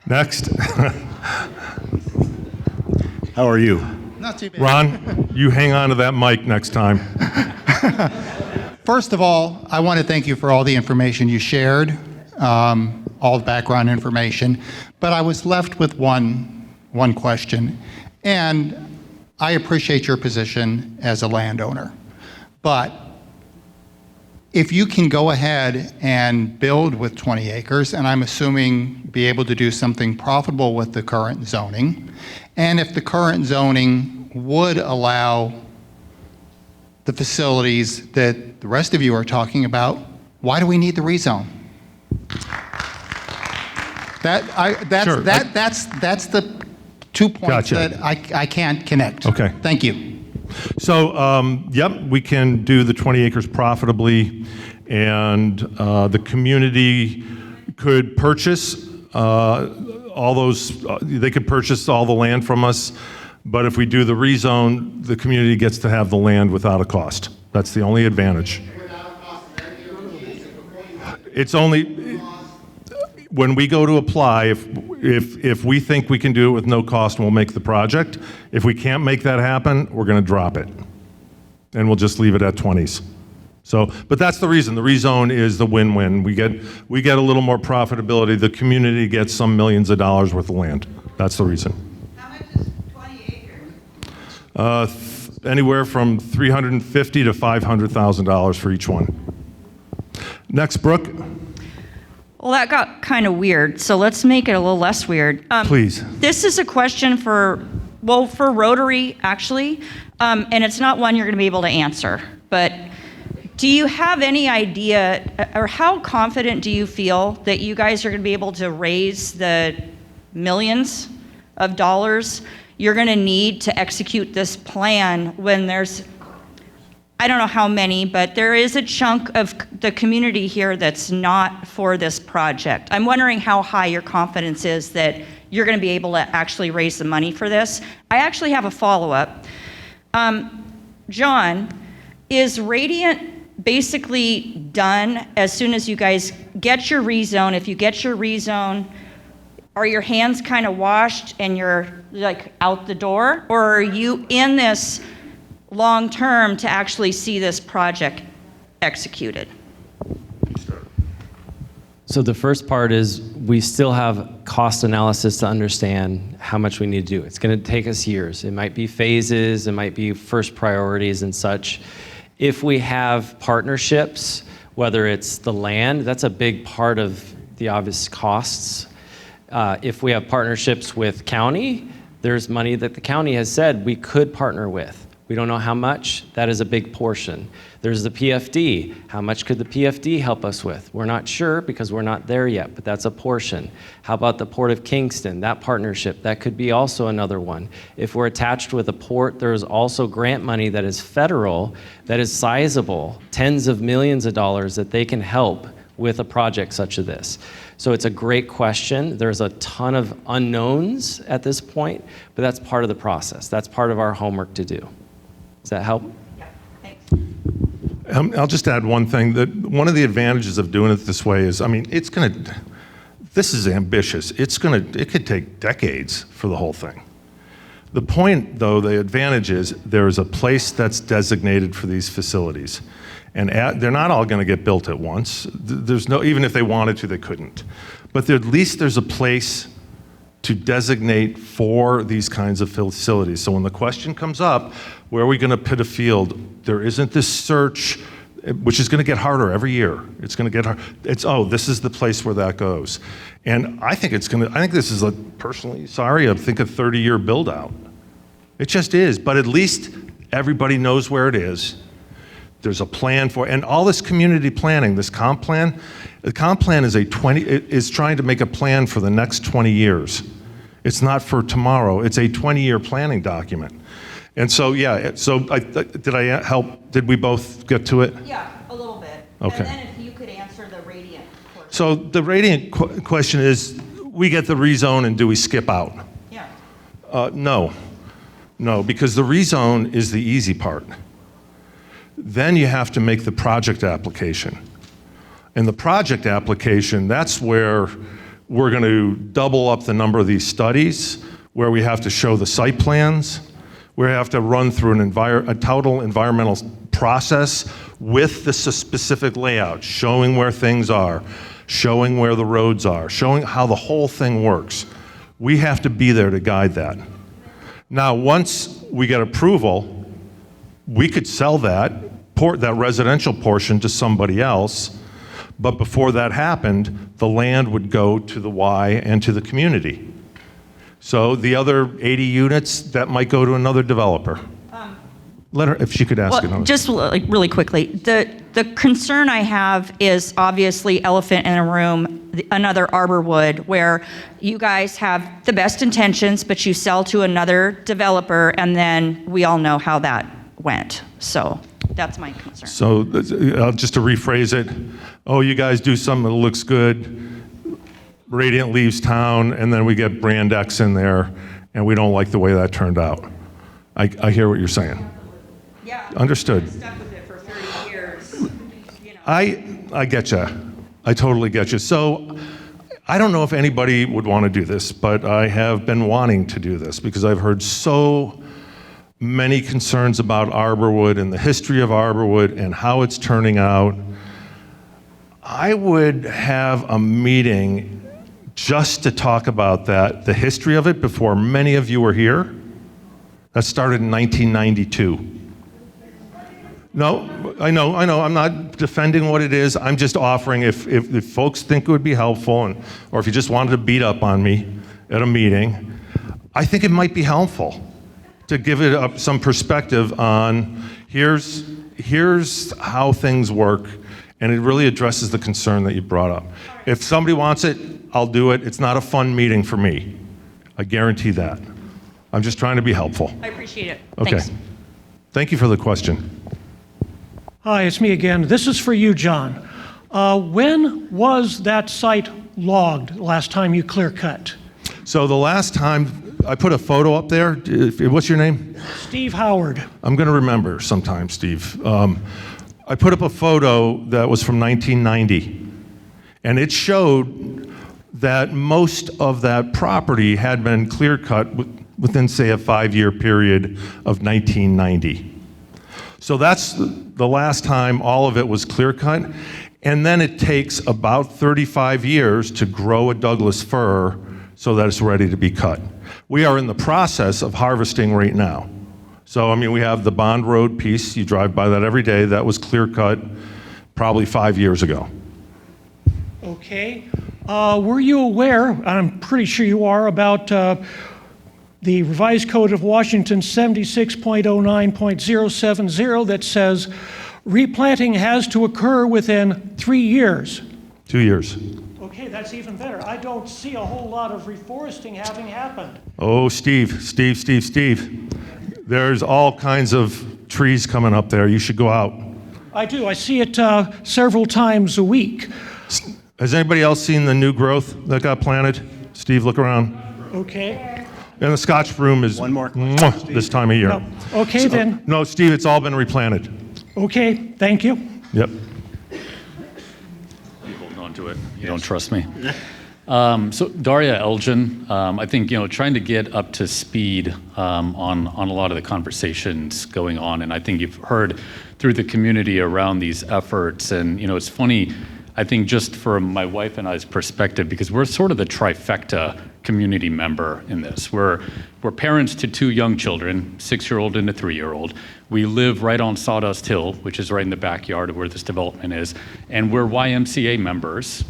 Next.
How are you?
Not too bad.
Ron, you hang on to that mic next time.
First of all, I want to thank you for all the information you shared, all the background information. But I was left with one question, and I appreciate your position as a landowner. But if you can go ahead and build with 20 acres, and I'm assuming be able to do something profitable with the current zoning, and if the current zoning would allow the facilities that the rest of you are talking about, why do we need the rezone?
Sure.
That's the 2 points
Gotcha.
that I can't connect.
Okay.
Thank you.
So, yep, we can do the 20 acres profitably, and the community could purchase all those, they could purchase all the land from us, but if we do the rezone, the community gets to have the land without a cost. That's the only advantage. It's only, when we go to apply, if we think we can do it with no cost, we'll make the project. If we can't make that happen, we're going to drop it. And we'll just leave it at 20s. So, but that's the reason. The rezone is the win-win. We get a little more profitability. The community gets some millions of dollars worth of land. That's the reason.
How much is 20 acres?
Anywhere from $350,000 to $500,000 for each one. Next, Brooke.
Well, that got kind of weird, so let's make it a little less weird.
Please.
This is a question for Rotary, actually, and it's not one you're going to be able to answer. But do you have any idea, or how confident do you feel that you guys are going to be able to raise the millions of dollars you're going to need to execute this plan when there's, I don't know how many, but there is a chunk of the community here that's not for this project. I'm wondering how high your confidence is that you're going to be able to actually raise the money for this. I actually have a follow-up. John, is Radiant basically done as soon as you guys get your rezone? If you get your rezone, are your hands kind of washed and you're like out the door? Or are you in this long term to actually see this project executed?
So the first part is we still have cost analysis to understand how much we need to do. It's going to take us years. It might be phases, it might be first priorities and such. If we have partnerships, whether it's the land, that's a big part of the obvious costs. If we have partnerships with county, there's money that the county has said we could partner with. We don't know how much. That is a big portion. There's the PFD. How much could the PFD help us with? We're not sure because we're not there yet, but that's a portion. How about the Port of Kingston? That partnership, that could be also another one. If we're attached with a port, there's also grant money that is federal, that is sizable, tens of millions of dollars that they can help with a project such as this. So it's a great question. There's a ton of unknowns at this point, but that's part of the process. That's part of our homework to do. Does that help?
Yeah, thanks.
I'll just add one thing. That one of the advantages of doing it this way is, I mean, this is ambitious. It could take decades for the whole thing. The point, though, the advantage is there is a place that's designated for these facilities. And they're not all going to get built at once. Even if they wanted to, they couldn't. But at least there's a place to designate for these kinds of facilities. So when the question comes up, where are we going to put a field? There isn't this search, which is going to get harder every year. It's going to get hard. This is the place where that goes. And I think this is personally, I think a 30-year build out. It just is, but at least everybody knows where it is. There's a plan for, and all this community planning, this comp plan, the comp plan is trying to make a plan for the next 20 years. It's not for tomorrow. It's a 20-year planning document. And so, yeah, did I help? Did we both get to it?
Yeah, a little bit.
Okay.
And then if you could answer the Radiant portion.
So the Radiant question is, we get the rezone and do we skip out?
Yeah.
No, because the rezone is the easy part. Then you have to make the project application. And the project application, that's where we're going to double up the number of these studies, where we have to show the site plans, where we have to run through a total environmental process with the specific layout, showing where things are, showing where the roads are, showing how the whole thing works. We have to be there to guide that. Now, once we get approval, we could sell that, that residential portion to somebody else. But before that happened, the land would go to the Y and to the community. So the other 80 units, that might go to another developer. Let her, if she could ask
Well,
another.
just like really quickly, the concern I have is obviously elephant in a room, another Arborwood, where you guys have the best intentions, but you sell to another developer, and then we all know how that went. So that's my concern.
So just to rephrase it, oh, you guys do something that looks good, Radiant leaves town, and then we get Brand X in there, and we don't like the way that turned out. I hear what you're saying.
Yeah.
Understood.
Stuck with it for 30 years. You know.
I get you. I totally get you. So I don't know if anybody would want to do this, but I have been wanting to do this because I've heard so many concerns about Arborwood and the history of Arborwood and how it's turning out. I would have a meeting just to talk about that, the history of it, before many of you were here. That started in 1992. No, I know. I'm not defending what it is. I'm just offering if folks think it would be helpful, or if you just wanted to beat up on me at a meeting, I think it might be helpful to give it some perspective on here's how things work, and it really addresses the concern that you brought up. If somebody wants it, I'll do it. It's not a fun meeting for me. I guarantee that. I'm just trying to be helpful.
I appreciate it.
Okay.
Thanks.
Thank you for the question.
Hi, it's me again. This is for you, John. When was that site logged last time you clear cut?
So the last time, I put a photo up there. What's your name?
Steve Howard.
I'm going to remember sometime, Steve. I put up a photo that was from 1990, and it showed that most of that property had been clear cut within, say, a 5-year period of 1990. So that's the last time all of it was clear cut. And then it takes about 35 years to grow a Douglas fir so that it's ready to be cut. We are in the process of harvesting right now. So, I mean, we have the Bond Road piece. You drive by that every day. That was clear cut probably 5 years ago.
Okay. Were you aware, I'm pretty sure you are, about the revised Code of Washington 76.09.070 that says replanting has to occur within 3 years?
2 years.
Okay, that's even better. I don't see a whole lot of reforesting having happened.
Oh, Steve. There's all kinds of trees coming up there. You should go out.
I do. I see it several times a week.
Has anybody else seen the new growth that got planted? Steve, look around.
Okay.
And the Scotch broom is
One more question,
mwah, this time of year.
No. Okay, then.
No, Steve, it's all been replanted.
Okay, thank you.
Yep.
You hold on to it. You don't trust me. So Daria Elgin, I think, trying to get up to speed on a lot of the conversations going on, and I think you've heard through the community around these efforts, and it's funny, I think just from my wife and I's perspective, because we're sort of the trifecta community member in this. We're parents to 2 young children, 6-year-old and a 3-year-old. We live right on Sawdust Hill, which is right in the backyard of where this development is, and we're YMCA members.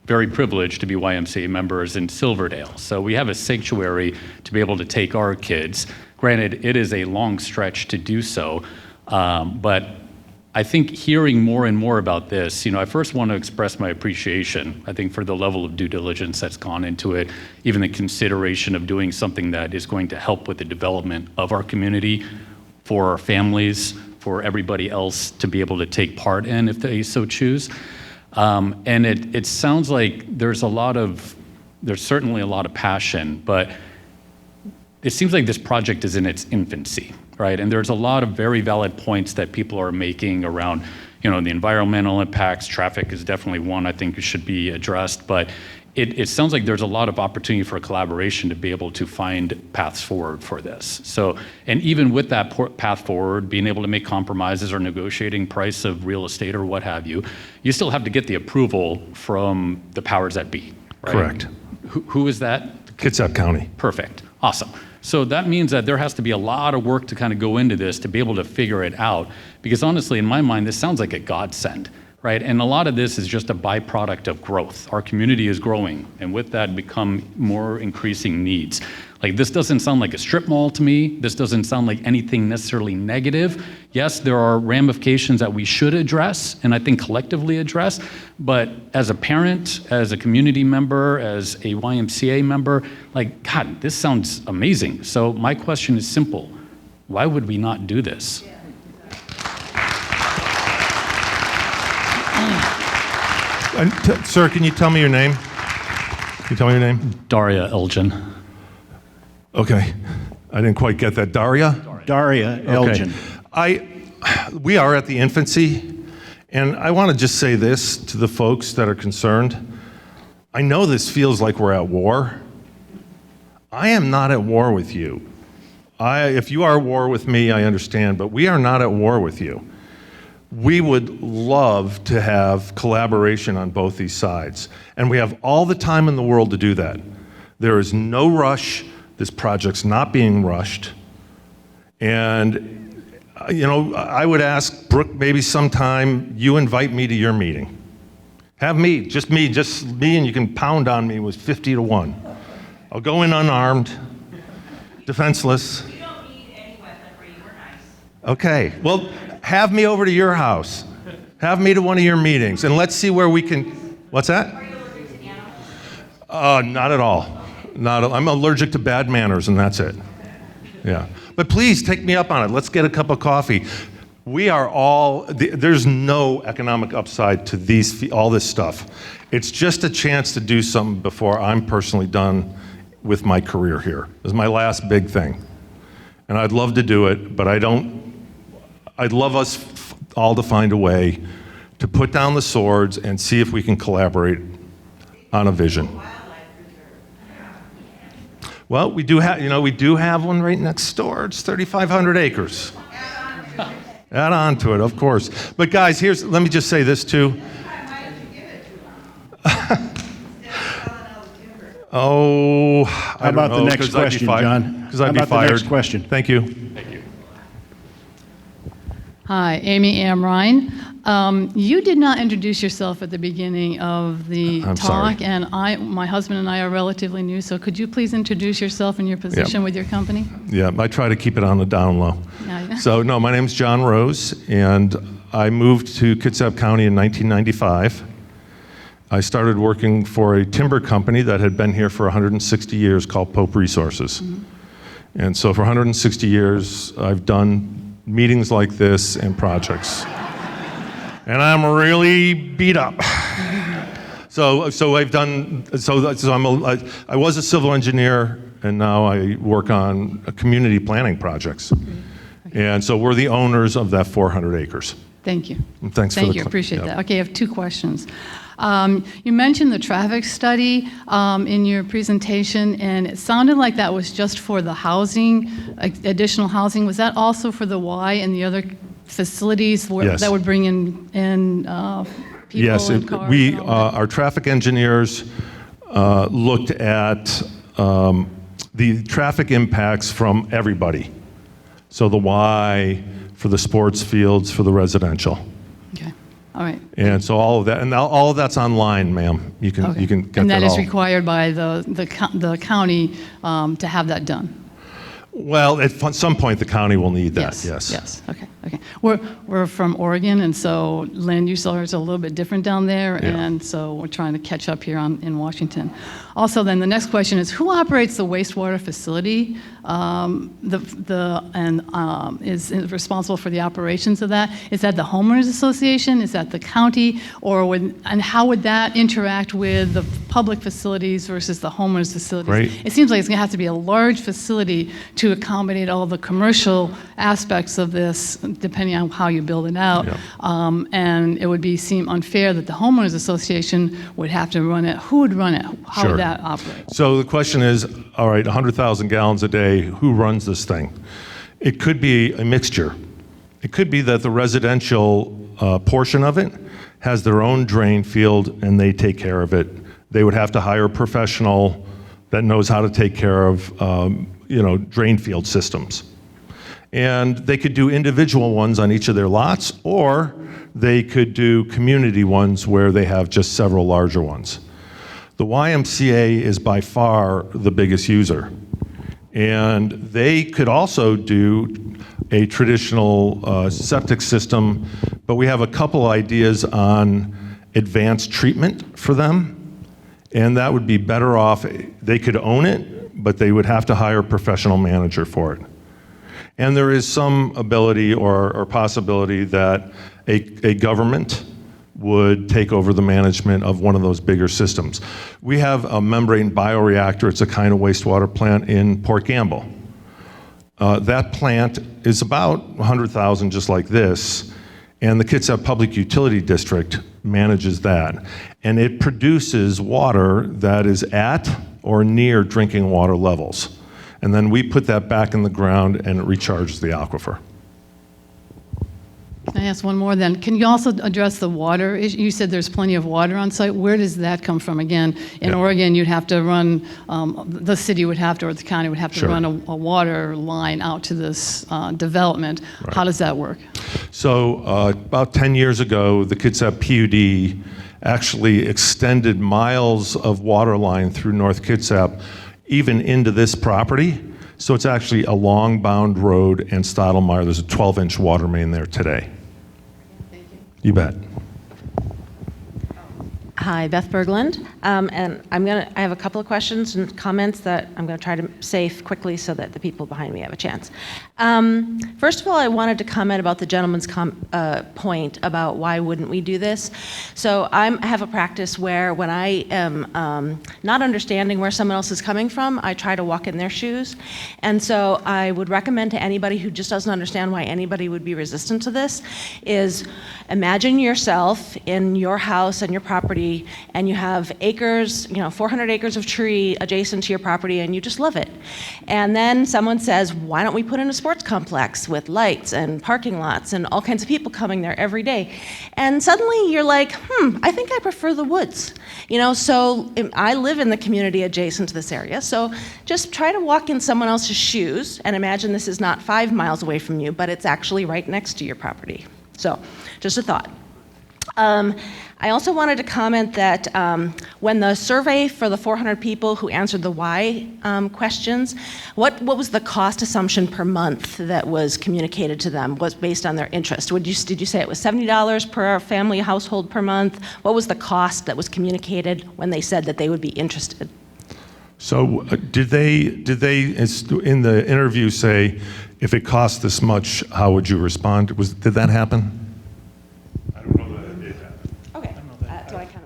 Very privileged to be YMCA members in Silverdale. So we have a sanctuary to be able to take our kids. Granted, it is a long stretch to do so, but I think hearing more and more about this, I first want to express my appreciation, I think, for the level of due diligence that's gone into it, even the consideration of doing something that is going to help with the development of our community, for our families, for everybody else to be able to take part in if they so choose. And it sounds like there's certainly a lot of passion, but it seems like this project is in its infancy, right? And there's a lot of very valid points that people are making around, the environmental impacts. Traffic is definitely one I think should be addressed, but it sounds like there's a lot of opportunity for collaboration to be able to find paths forward for this. So, and even with that path forward, being able to make compromises or negotiating price of real estate or what have you, you still have to get the approval from the powers that be, right?
Correct.
Who is that?
Kitsap County.
Perfect. Awesome. So that means that there has to be a lot of work to kind of go into this to be able to figure it out. Because honestly, in my mind, this sounds like a godsend, right? And a lot of this is just a byproduct of growth. Our community is growing, and with that become more increasing needs. Like, this doesn't sound like a strip mall to me. This doesn't sound like anything necessarily negative. Yes, there are ramifications that we should address, and I think collectively address, but as a parent, as a community member, as a YMCA member, like, God, this sounds amazing. So my question is simple. Why would we not do this?
Sir, can you tell me your name? Can you tell me your name?
Daria Elgin.
Okay. I didn't quite get that. Daria?
Daria Elgin.
We are at the infancy, and I want to just say this to the folks that are concerned. I know this feels like we're at war. I am not at war with you. If you are at war with me, I understand, but we are not at war with you. We would love to have collaboration on both these sides, and we have all the time in the world to do that. There is no rush. This project's not being rushed. And, I would ask Brooke, maybe sometime you invite me to your meeting. Have me, and you can pound on me with 50-1. I'll go in unarmed, defenseless.
You don't need any weapon where you were nice.
Okay, well, have me over to your house. Have me to one of your meetings, and let's see where we can, what's that?
Are you allergic to animals?
Not at all. I'm allergic to bad manners, and that's it. Yeah. But please take me up on it. Let's get a cup of coffee. There's no economic upside to all this stuff. It's just a chance to do something before I'm personally done with my career here. This is my last big thing. And I'd love to do it, but I'd love us all to find a way to put down the swords and see if we can collaborate on a vision. Well, we do have one right next door. It's 3,500 acres. Add on to it, of course. But guys, let me just say this too.
Why did you give it to them? Instead of selling all the timber.
Oh,
How about the next question, John?
Because I'd
How
be
about the
fired.
next question?
Thank you.
Thank you.
Hi, Amy Amrine. You did not introduce yourself at the beginning of the
I'm
talk,
sorry.
and my husband and I are relatively new, so could you please introduce yourself and your position with your company?
Yeah, I try to keep it on the down low.
Yeah.
So, no, my name's John Rose, and I moved to Kitsap County in 1995. I started working for a timber company that had been here for 160 years called Pope Resources.
Mm-hmm.
And so for 160 years, I've done meetings like this and projects. And I'm really beat up. So I was a civil engineer, and now I work on community planning projects. And so we're the owners of that 400 acres.
Thank you.
And thanks for
Thank
the
you, appreciate
yeah.
that. Okay, I have two questions. You mentioned the traffic study in your presentation, and it sounded like that was just for the housing, additional housing. Was that also for the Y and the other facilities
Yes.
that would bring in people
Yes,
and cars? and all that?
our traffic engineers looked at the traffic impacts from everybody. So the Y for the sports fields, for the residential.
Okay, all right.
And so all of that, and all of that's online, ma'am. You can
Okay.
you can get
and that
that
is
all.
required by the county to have that done.
Well, at some point, the county will need that, yes.
Yes, okay. We're from Oregon, and so land use laws are a little bit different down there,
Yeah.
and so we're trying to catch up here in Washington. Also, then the next question is, who operates the wastewater facility is responsible for the operations of that? Is that the homeowners association? Is that the county? And how would that interact with the public facilities versus the homeowners facilities?
Great.
It seems like it's going to have to be a large facility to accommodate all the commercial aspects of this, depending on how you build it out.
Yeah.
And it would seem unfair that the homeowners association would have to run it. Who would run it? How
Sure.
would that operate?
So the question is, all right, 100,000 gallons a day, who runs this thing? It could be a mixture. It could be that the residential portion of it has their own drain field and they take care of it. They would have to hire a professional that knows how to take care of, drain field systems. And they could do individual ones on each of their lots, or they could do community ones where they have just several larger ones. The YMCA is by far the biggest user. And they could also do a traditional septic system, but we have a couple ideas on advanced treatment for them. And that would be better off, they could own it, but they would have to hire a professional manager for it. And there is some ability or possibility that a government would take over the management of one of those bigger systems. We have a membrane bioreactor. It's a kind of wastewater plant in Port Gamble. That plant is about 100,000, just like this, and the Kitsap Public Utility District manages that. And it produces water that is at or near drinking water levels. And then we put that back in the ground and it recharges the aquifer.
Can I ask one more then? Can you also address the water issue? You said there's plenty of water on site. Where does that come from? Again, in Oregon, you'd have to run, the city would have to, or the county would have to run a water line out to this development. Right. How does that work?
So about 10 years ago, the Kitsap PUD actually extended miles of water line through North Kitsap, even into this property. So it's actually a long bound road and Stottlemyre. There's a 12-inch water main there today.
Thank you.
You bet.
Hi, Beth Berglund, and I have a couple of questions and comments that I'm going to try to say quickly so that the people behind me have a chance. First of all, I wanted to comment about the gentleman's point about why wouldn't we do this. So I have a practice where when I am not understanding where someone else is coming from, I try to walk in their shoes. And so I would recommend to anybody who just doesn't understand why anybody would be resistant to this is imagine yourself in your house and your property, and you have acres, 400 acres of tree adjacent to your property, and you just love it. And then someone says, why don't we put in a sports complex with lights and parking lots and all kinds of people coming there every day? And suddenly you're like, I think I prefer the woods. So I live in the community adjacent to this area, so just try to walk in someone else's shoes and imagine this is not 5 miles away from you, but it's actually right next to your property. So just a thought. I also wanted to comment that when the survey for the 400 people who answered the why questions, what was the cost assumption per month that was communicated to them was based on their interest? Did you say it was $70 per family household per month? What was the cost that was communicated when they said that they would be interested?
So did they in the interview say, if it costs this much, how would you respond? Did that happen?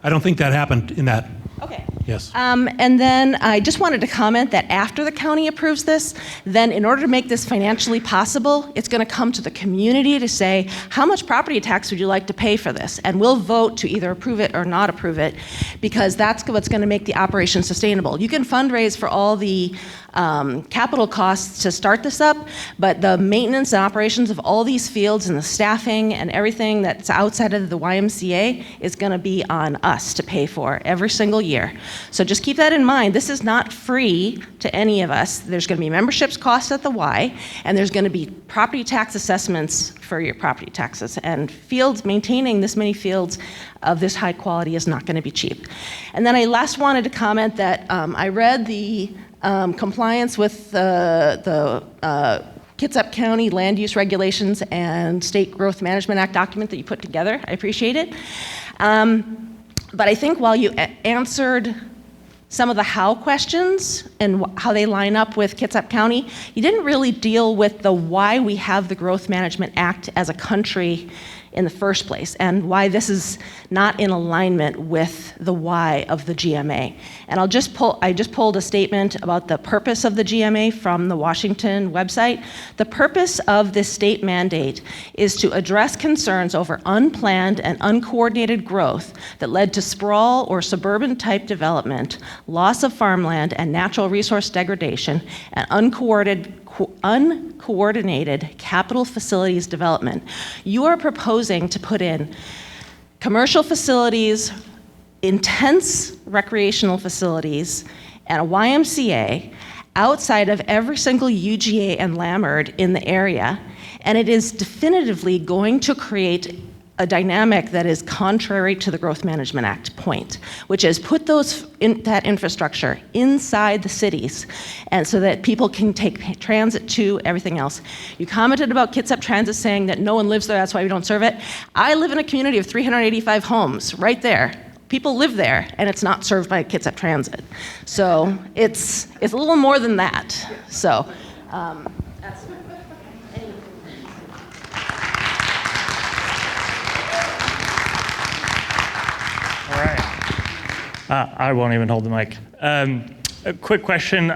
I don't think that happened in that.
Okay.
Yes.
And then I just wanted to comment that after the county approves this, then in order to make this financially possible, it's going to come to the community to say, how much property tax would you like to pay for this? And we'll vote to either approve it or not approve it, because that's what's going to make the operation sustainable. You can fundraise for all the capital costs to start this up, but the maintenance and operations of all these fields and the staffing and everything that's outside of the YMCA is going to be on us to pay for every single year. So just keep that in mind. This is not free to any of us. There's going to be memberships costs at the Y, and there's going to be property tax assessments for your property taxes. And fields, maintaining this many fields of this high quality is not going to be cheap. And then I last wanted to comment that I read the compliance with the Kitsap County Land Use Regulations and State Growth Management Act document that you put together. I appreciate it. But I think while you answered some of the how questions and how they line up with Kitsap County, you didn't really deal with the why we have the Growth Management Act as a country in the first place, and why this is not in alignment with the why of the GMA. And I just pulled a statement about the purpose of the GMA from the Washington website. The purpose of this state mandate is to address concerns over unplanned and uncoordinated growth that led to sprawl or suburban type development, loss of farmland and natural resource degradation, and uncoordinated capital facilities development. You are proposing to put in commercial facilities, intense recreational facilities, and a YMCA outside of every single UGA and Lammerd in the area, and it is definitively going to create a dynamic that is contrary to the Growth Management Act point, which is put that infrastructure inside the cities, and so that people can take transit to everything else. You commented about Kitsap Transit saying that no one lives there, that's why we don't serve it. I live in a community of 385 homes right there. People live there, and it's not served by Kitsap Transit. So it's a little more than that. So that's
All right. I won't even hold the mic. A quick question.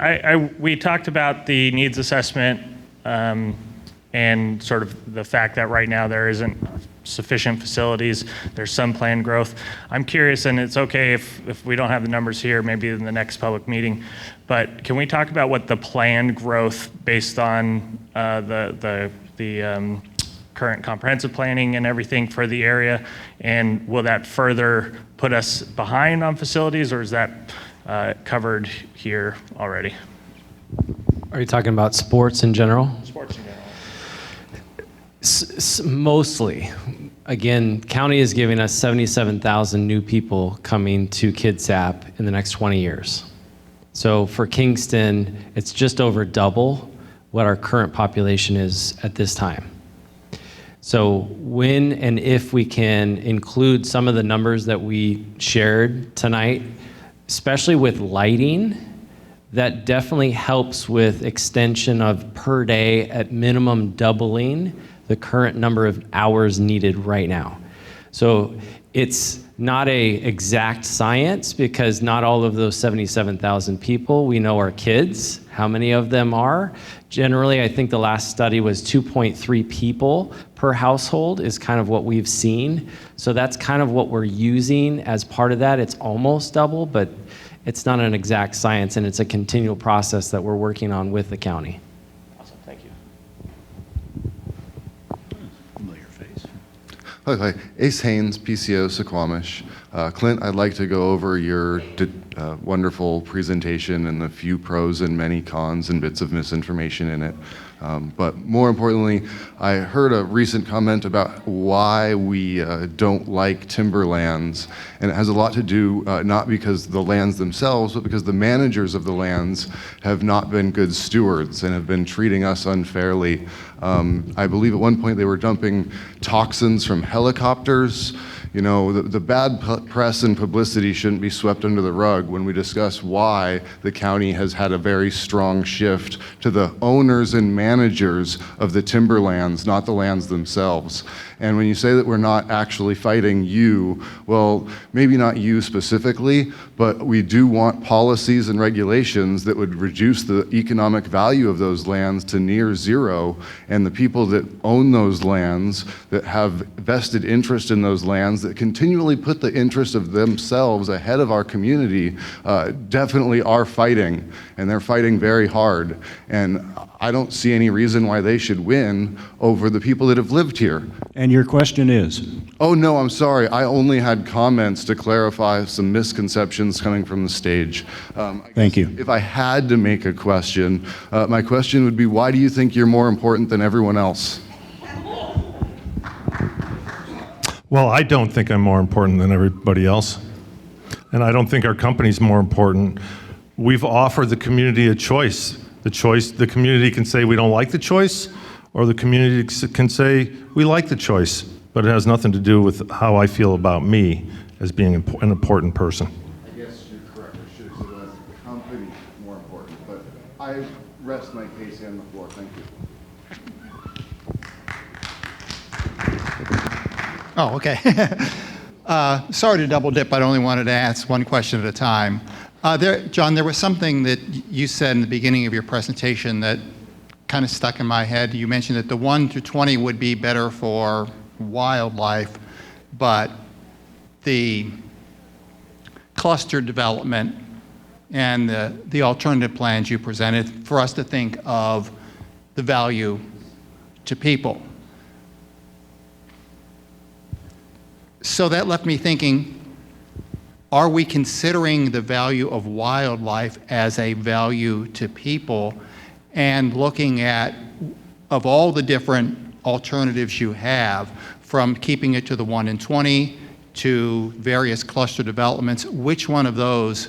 We talked about the needs assessment and sort of the fact that right now there isn't sufficient facilities. There's some planned growth. I'm curious, and it's okay if we don't have the numbers here, maybe in the next public meeting, but can we talk about what the planned growth based on the current comprehensive planning and everything for the area, and will that further put us behind on facilities, or is that covered here already?
Are you talking about sports in general?
Sports in general.
Mostly. Again, county is giving us 77,000 new people coming to Kitsap in the next 20 years. So for Kingston, it's just over double what our current population is at this time. So when and if we can include some of the numbers that we shared tonight, especially with lighting, that definitely helps with extension of per day at minimum doubling the current number of hours needed right now. So it's not a exact science because not all of those 77,000 people we know are kids. How many of them are? Generally, I think the last study was 2.3 people per household is kind of what we've seen. So that's kind of what we're using as part of that. It's almost double, but it's not an exact science, and it's a continual process that we're working on with the county.
Awesome, thank you.
Familiar face.
Hi, Ace Haynes, PCO, Suquamish. Clint, I'd like to go over your wonderful presentation and the few pros and many cons and bits of misinformation in it. But more importantly, I heard a recent comment about why we don't like timberlands, and it has a lot to do not because the lands themselves, but because the managers of the lands have not been good stewards and have been treating us unfairly. I believe at one point they were dumping toxins from helicopters. You know, the bad press and publicity shouldn't be swept under the rug when we discuss why the county has had a very strong shift to the owners and managers of the timberlands, not the lands themselves. And when you say that we're not actually fighting you, well, maybe not you specifically, but we do want policies and regulations that would reduce the economic value of those lands to near zero. And the people that own those lands, that have vested interest in those lands, that continually put the interest of themselves ahead of our community, definitely are fighting. And they're fighting very hard. And I don't see any reason why they should win over the people that have lived here.
And your question is?
Oh, no, I'm sorry. I only had comments to clarify some misconceptions coming from the stage.
Thank you.
If I had to make a question, my question would be, why do you think you're more important than everyone else?
Well, I don't think I'm more important than everybody else. And I don't think our company's more important. We've offered the community a choice. The community can say we don't like the choice, or the community can say we like the choice, but it has nothing to do with how I feel about me as being an important person.
I guess you're correct. I should have said as a company more important, but I rest my case on the floor. Thank you.
Oh, okay. Sorry to double dip, but I only wanted to ask one question at a time. John, there was something that you said in the beginning of your presentation that kind of stuck in my head. You mentioned that the 1 to 20 would be better for wildlife, but the cluster development and the alternative plans you presented for us to think of the value to people. So that left me thinking, are we considering the value of wildlife as a value to people and looking at, of all the different alternatives you have, from keeping it to the 1 in 20 to various cluster developments, which one of those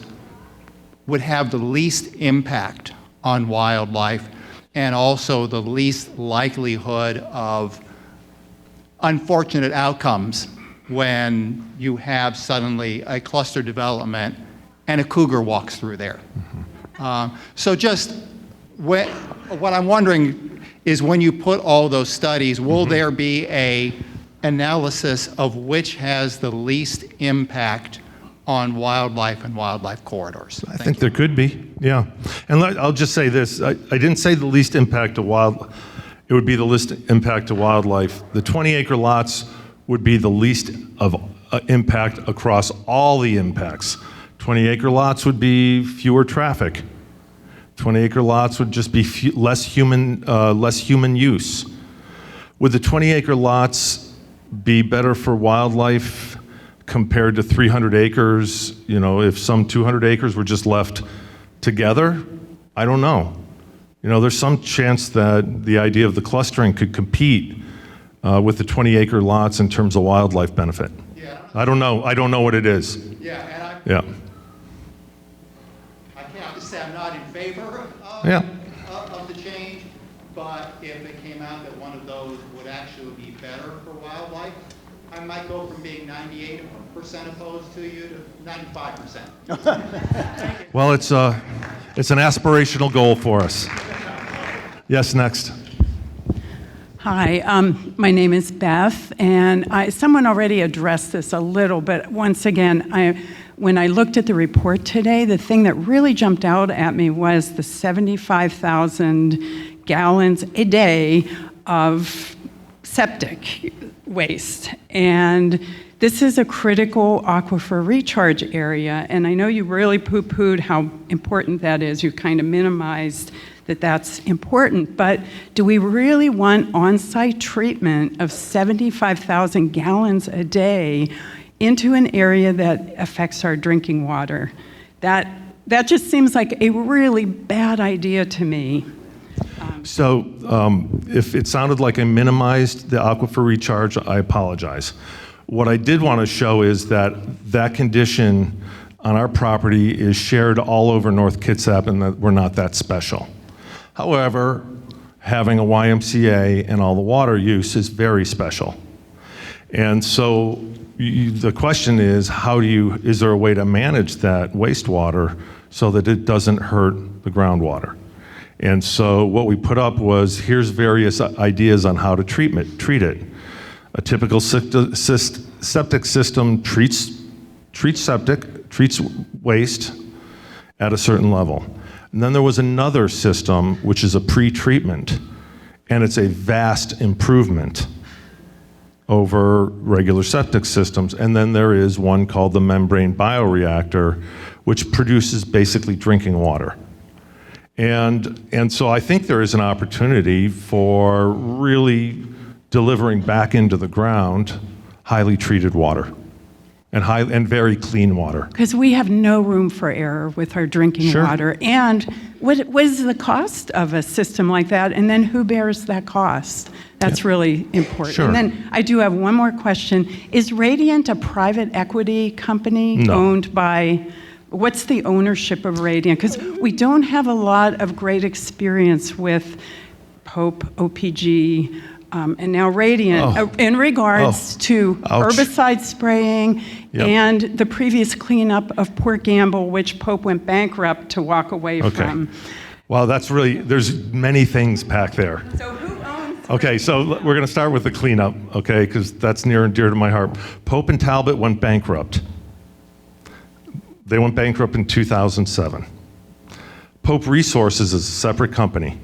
would have the least impact on wildlife and also the least likelihood of unfortunate outcomes when you have suddenly a cluster development and a cougar walks through there. So just what I'm wondering is, when you put all those studies, will there be a analysis of which has the least impact on wildlife and wildlife corridors?
I think there could be, yeah. And I'll just say this, I didn't say the least impact to wildlife. It would be the least impact to wildlife. The 20-acre lots would be the least of impact across all the impacts. 20-acre lots would be fewer traffic. 20-acre lots would just be less human use. Would the 20-acre lots be better for wildlife compared to 300 acres? You know, if some 200 acres were just left together? I don't know. You know, there's some chance that the idea of the clustering could compete with the 20-acre lots in terms of wildlife benefit.
Yeah.
I don't know. I don't know what it is.
Yeah, and
Yeah.
I can't just say I'm not in favor of the change, but if it came out that one of those would actually be better for wildlife, I might go from being 98% opposed to you to 95%.
Well, it's an aspirational goal for us. Yes, next.
Hi, my name is Beth, and someone already addressed this a little, but once again, when I looked at the report today, the thing that really jumped out at me was the 75,000 gallons a day of septic waste. And this is a critical aquifer recharge area, and I know you really poo-pooed how important that is. You kind of minimized that that's important, but do we really want on-site treatment of 75,000 gallons a day into an area that affects our drinking water? That just seems like a really bad idea to me.
So if it sounded like I minimized the aquifer recharge, I apologize. What I did want to show is that that condition on our property is shared all over North Kitsap, and that we're not that special. However, having a YMCA and all the water use is very special. And so the question is, is there a way to manage that wastewater so that it doesn't hurt the groundwater? And so what we put up was, here's various ideas on how to treat it. A typical septic system treats waste at a certain level. And then there was another system, which is a pre-treatment, and it's a vast improvement over regular septic systems. And then there is one called the membrane bioreactor, which produces basically drinking water. And so I think there is an opportunity for really delivering back into the ground highly treated water and very clean water.
Because we have no room for error with our drinking
Sure.
water. And what is the cost of a system like that? And then who bears that cost? That's really important.
Sure.
And then I do have one more question. Is Radiant a private equity company
No.
owned by, what's the ownership of Radiant? Because we don't have a lot of great experience with Pope, OPG, and now Radiant in regards to
Ouch.
herbicide spraying
Yep.
and the previous cleanup of Port Gamble, which Pope went bankrupt to walk away from.
Well, there's many things packed there.
So who owns?
Okay, so we're going to start with the cleanup, okay, because that's near and dear to my heart. Pope and Talbot went bankrupt. They went bankrupt in 2007. Pope Resources is a separate company.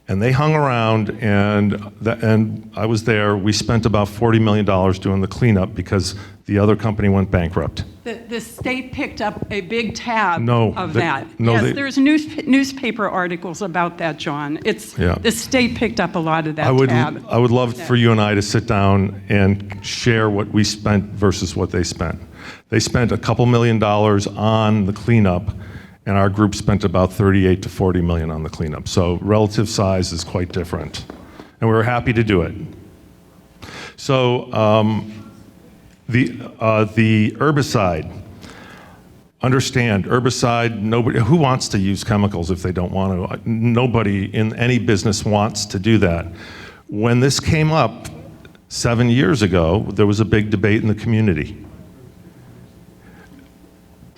And they hung around, and I was there. We spent about $40 million doing the cleanup because The other company went bankrupt.
The state picked up a big tab
No,
of
they-
that.
no,
Yes,
they-
there's newspaper articles about that, John.
Yeah.
The state picked up a lot of that
I would love
Yeah.
for you and I to sit down and share what we spent versus what they spent. They spent a couple $1 million on the cleanup, and our group spent about 38 to 40 million on the cleanup. So relative size is quite different, and we were happy to do it. So the herbicide. Understand, herbicide, nobody, who wants to use chemicals if they don't want to? Nobody in any business wants to do that. When this came up 7 years ago, there was a big debate in the community.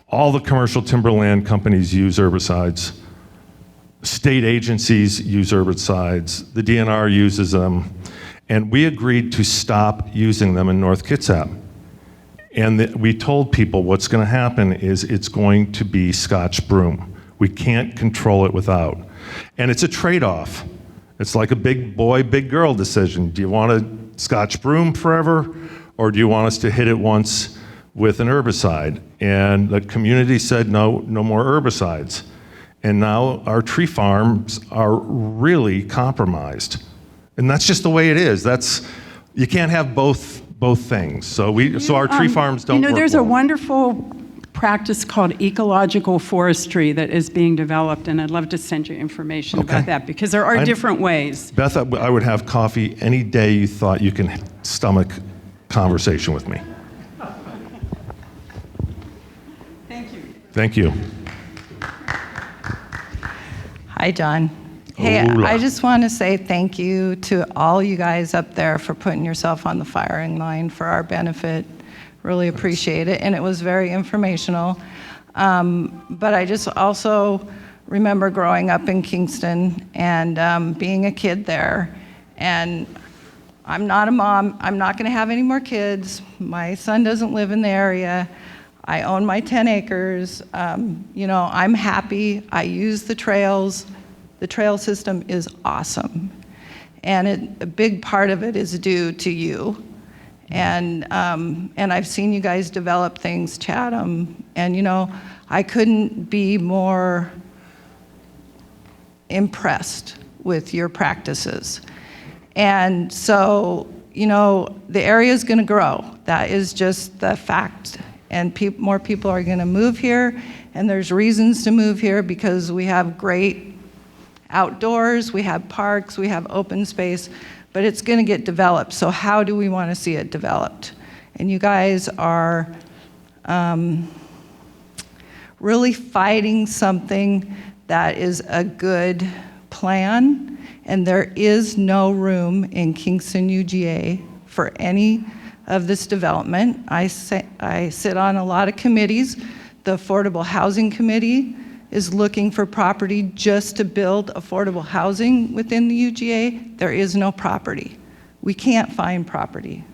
All the commercial timberland companies use herbicides. State agencies use herbicides. The DNR uses them. And we agreed to stop using them in North Kitsap. And we told people what's going to happen is it's going to be Scotch broom. We can't control it without. And it's a trade-off. It's like a big boy, big girl decision. Do you want a Scotch broom forever, or do you want us to hit it once with an herbicide? And the community said, no more herbicides. And now our tree farms are really compromised. And that's just the way it is. You can't have both things. So our tree farms don't work
there's
well.
a wonderful practice called ecological forestry that is being developed, and I'd love to send you information
Okay.
about that, because there are different ways.
Beth, I would have coffee any day you thought you can stomach conversation with me.
Thank you.
Thank you.
Hi, John. Hey,
Hola.
I just want to say thank you to all you guys up there for putting yourself on the firing line for our benefit. Really appreciate it, and it was very informational. But I just also remember growing up in Kingston and being a kid there. And I'm not a mom. I'm not going to have any more kids. My son doesn't live in the area. I own my 10 acres. I'm happy. I use the trails. The trail system is awesome. And a big part of it is due to you. And I've seen you guys develop things, Chatham, and I couldn't be more impressed with your practices. And so, the area is going to grow. That is just the fact. And more people are going to move here, and there's reasons to move here because we have great outdoors, we have parks, we have open space, but it's going to get developed. So how do we want to see it developed? And you guys are really fighting something that is a good plan, and there is no room in Kingston UGA for any of this development. I sit on a lot of committees. The Affordable Housing Committee is looking for property just to build affordable housing within the UGA. There is no property. We can't find property.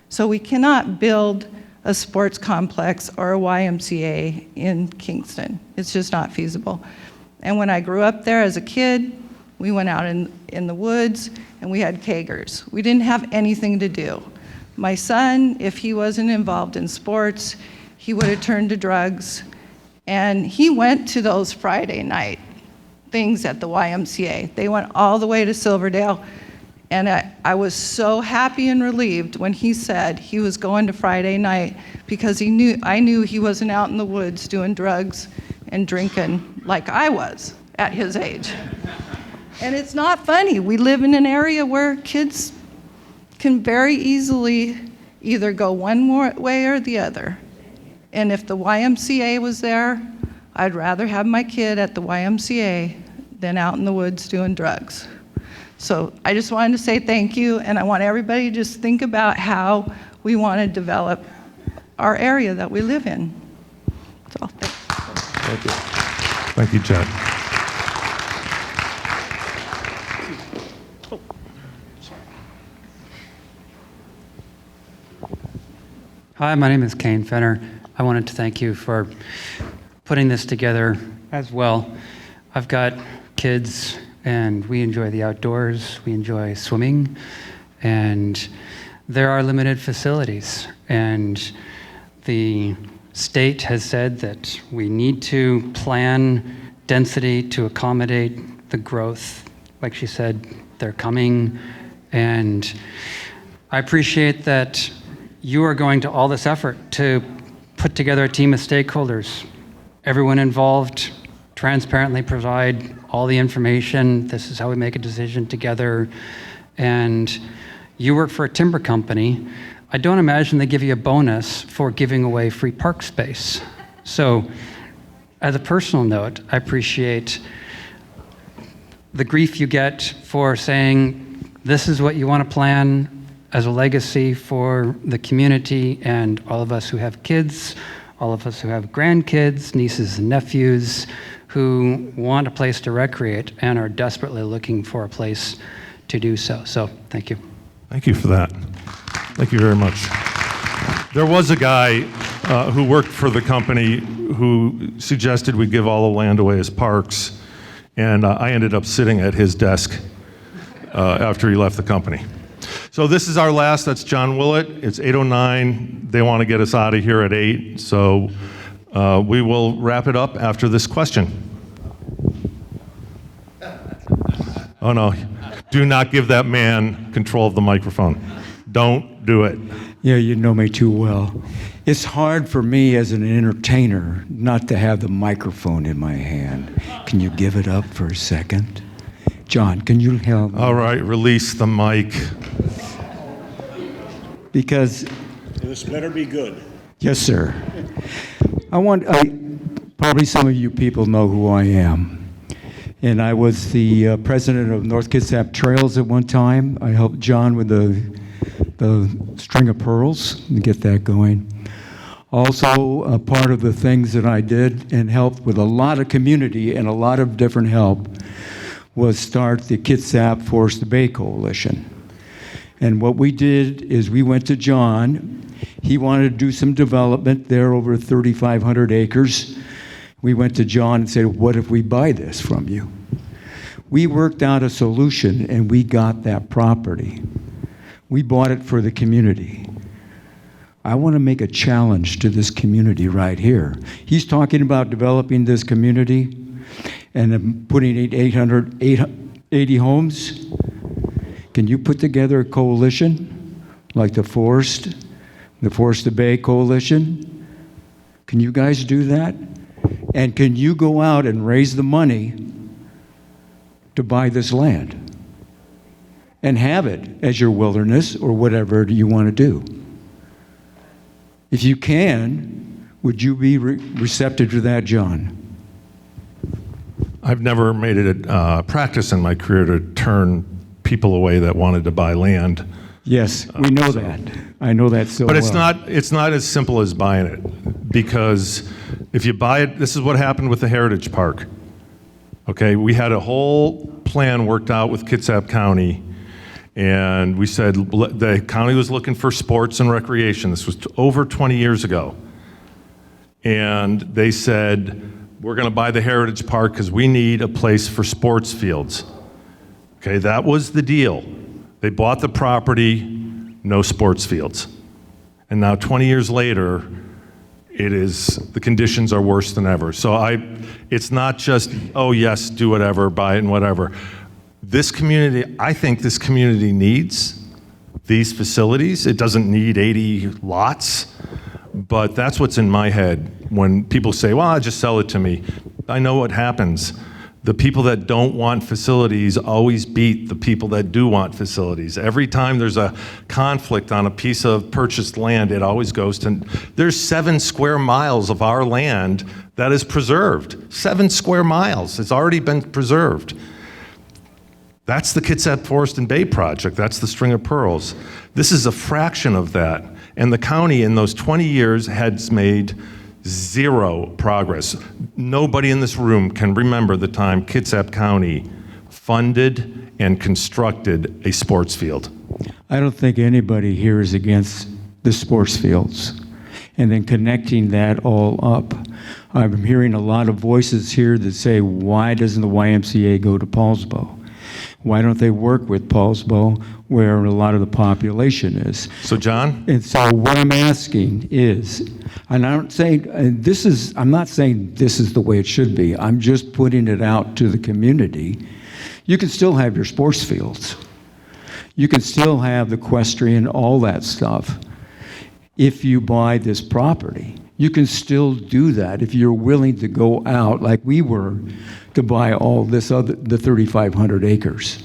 So we cannot build a sports complex or a YMCA in Kingston. It's just not feasible. And when I grew up there as a kid, we went out in the woods and we had kegers. We didn't have anything to do. My son, if he wasn't involved in sports, he would have turned to drugs. And he went to those Friday night things at the YMCA. They went all the way to Silverdale. And I was so happy and relieved when he said he was going to Friday night because I knew he wasn't out in the woods doing drugs and drinking like I was at his age. And it's not funny. We live in an area where kids can very easily either go one way or the other. And if the YMCA was there, I'd rather have my kid at the YMCA than out in the woods doing drugs. So I just wanted to say thank you, and I want everybody to just think about how we want to develop our area that we live in. So
Thank you. Thank you, Chad.
Hi, my name is Kane Fenner. I wanted to thank you for putting this together as well. I've got kids, and we enjoy the outdoors. We enjoy swimming, and there are limited facilities, and the state has said that we need to plan density to accommodate the growth. Like she said, they're coming, and I appreciate that you are going to all this effort to put together a team of stakeholders, everyone involved, transparently provide all the information. This is how we make a decision together. And you work for a timber company. I don't imagine they give you a bonus for giving away free park space. So, as a personal note, I appreciate the grief you get for saying this is what you want to plan as a legacy for the community and all of us who have kids, all of us who have grandkids, nieces and nephews, who want a place to recreate and are desperately looking for a place to do so. So, thank you.
Thank you for that. Thank you very much. There was a guy who worked for the company who suggested we give all the land away as parks, and I ended up sitting at his desk after he left the company. So this is our last, that's John Willett. It's 8:09. They want to get us out of here at 8, so we will wrap it up after this question. Oh no, do not give that man control of the microphone. Don't do it.
Yeah, you know me too well. It's hard for me as an entertainer not to have the microphone in my hand. Can you give it up for a second? John, can you help me?
All right, release the mic.
Because,
This better be good.
yes, sir. Probably some of you people know who I am. And I was the president of North Kitsap Trails at one time. I helped John with the string of pearls and get that going. Also, a part of the things that I did and helped with a lot of community and a lot of different help was start the Kitsap Forest to Bay Coalition. And what we did is we went to John. He wanted to do some development there over 3,500 acres. We went to John and said, what if we buy this from you? We worked out a solution and we got that property. We bought it for the community. I want to make a challenge to this community right here. He's talking about developing this community and putting 880 homes. Can you put together a coalition like the Forest to Bay Coalition? Can you guys do that? And can you go out and raise the money to buy this land and have it as your wilderness or whatever you want to do? If you can, would you be receptive to that, John?
I've never made it a practice in my career to turn people away that wanted to buy land.
Yes, we know that. I know that so
But
well.
it's not as simple as buying it, because if you buy it, this is what happened with the Heritage Park. Okay, we had a whole plan worked out with Kitsap County, and we said the county was looking for sports and recreation. This was over 20 years ago. And they said, we're going to buy the Heritage Park because we need a place for sports fields. Okay, that was the deal. They bought the property, no sports fields. And now 20 years later, the conditions are worse than ever. So it's not just, oh yes, do whatever, buy it and whatever. This community, I think this community needs these facilities. It doesn't need 80 lots, but that's what's in my head when people say, well, just sell it to me. I know what happens. The people that don't want facilities always beat the people that do want facilities. Every time there's a conflict on a piece of purchased land, it always goes to, there's 7 square miles of our land that is preserved. 7 square miles, it's already been preserved. That's the Kitsap Forest and Bay project, that's the String of Pearls. This is a fraction of that. And the county in those 20 years has made 0 progress. Nobody in this room can remember the time Kitsap County funded and constructed a sports field.
I don't think anybody here is against the sports fields. And then connecting that all up. I'm hearing a lot of voices here that say, why doesn't the YMCA go to Paulsbo? Why don't they work with Paulsbo, where a lot of the population is?
So, John?
And so what I'm asking is, and I'm not saying this is the way it should be. I'm just putting it out to the community. You can still have your sports fields. You can still have the equestrian, all that stuff. If you buy this property, you can still do that if you're willing to go out like we were to buy all the 3,500 acres.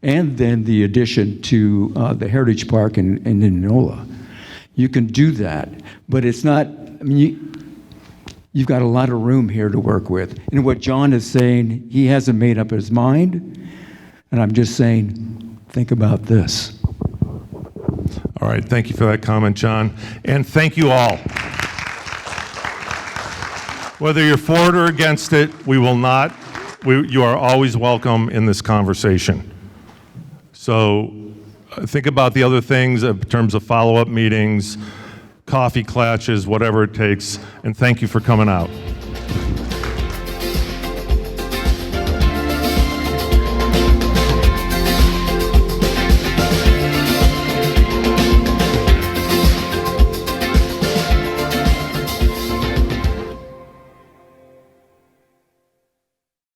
And then the addition to the Heritage Park in Inola. You can do that, but it's not, I mean, you've got a lot of room here to work with. And what John is saying, he hasn't made up his mind, and I'm just saying, think about this.
All right, thank you for that comment, John. And thank you all. Whether you're for it or against it, you are always welcome in this conversation. So think about the other things in terms of follow-up meetings, coffee clashes, whatever it takes, and thank you for coming out.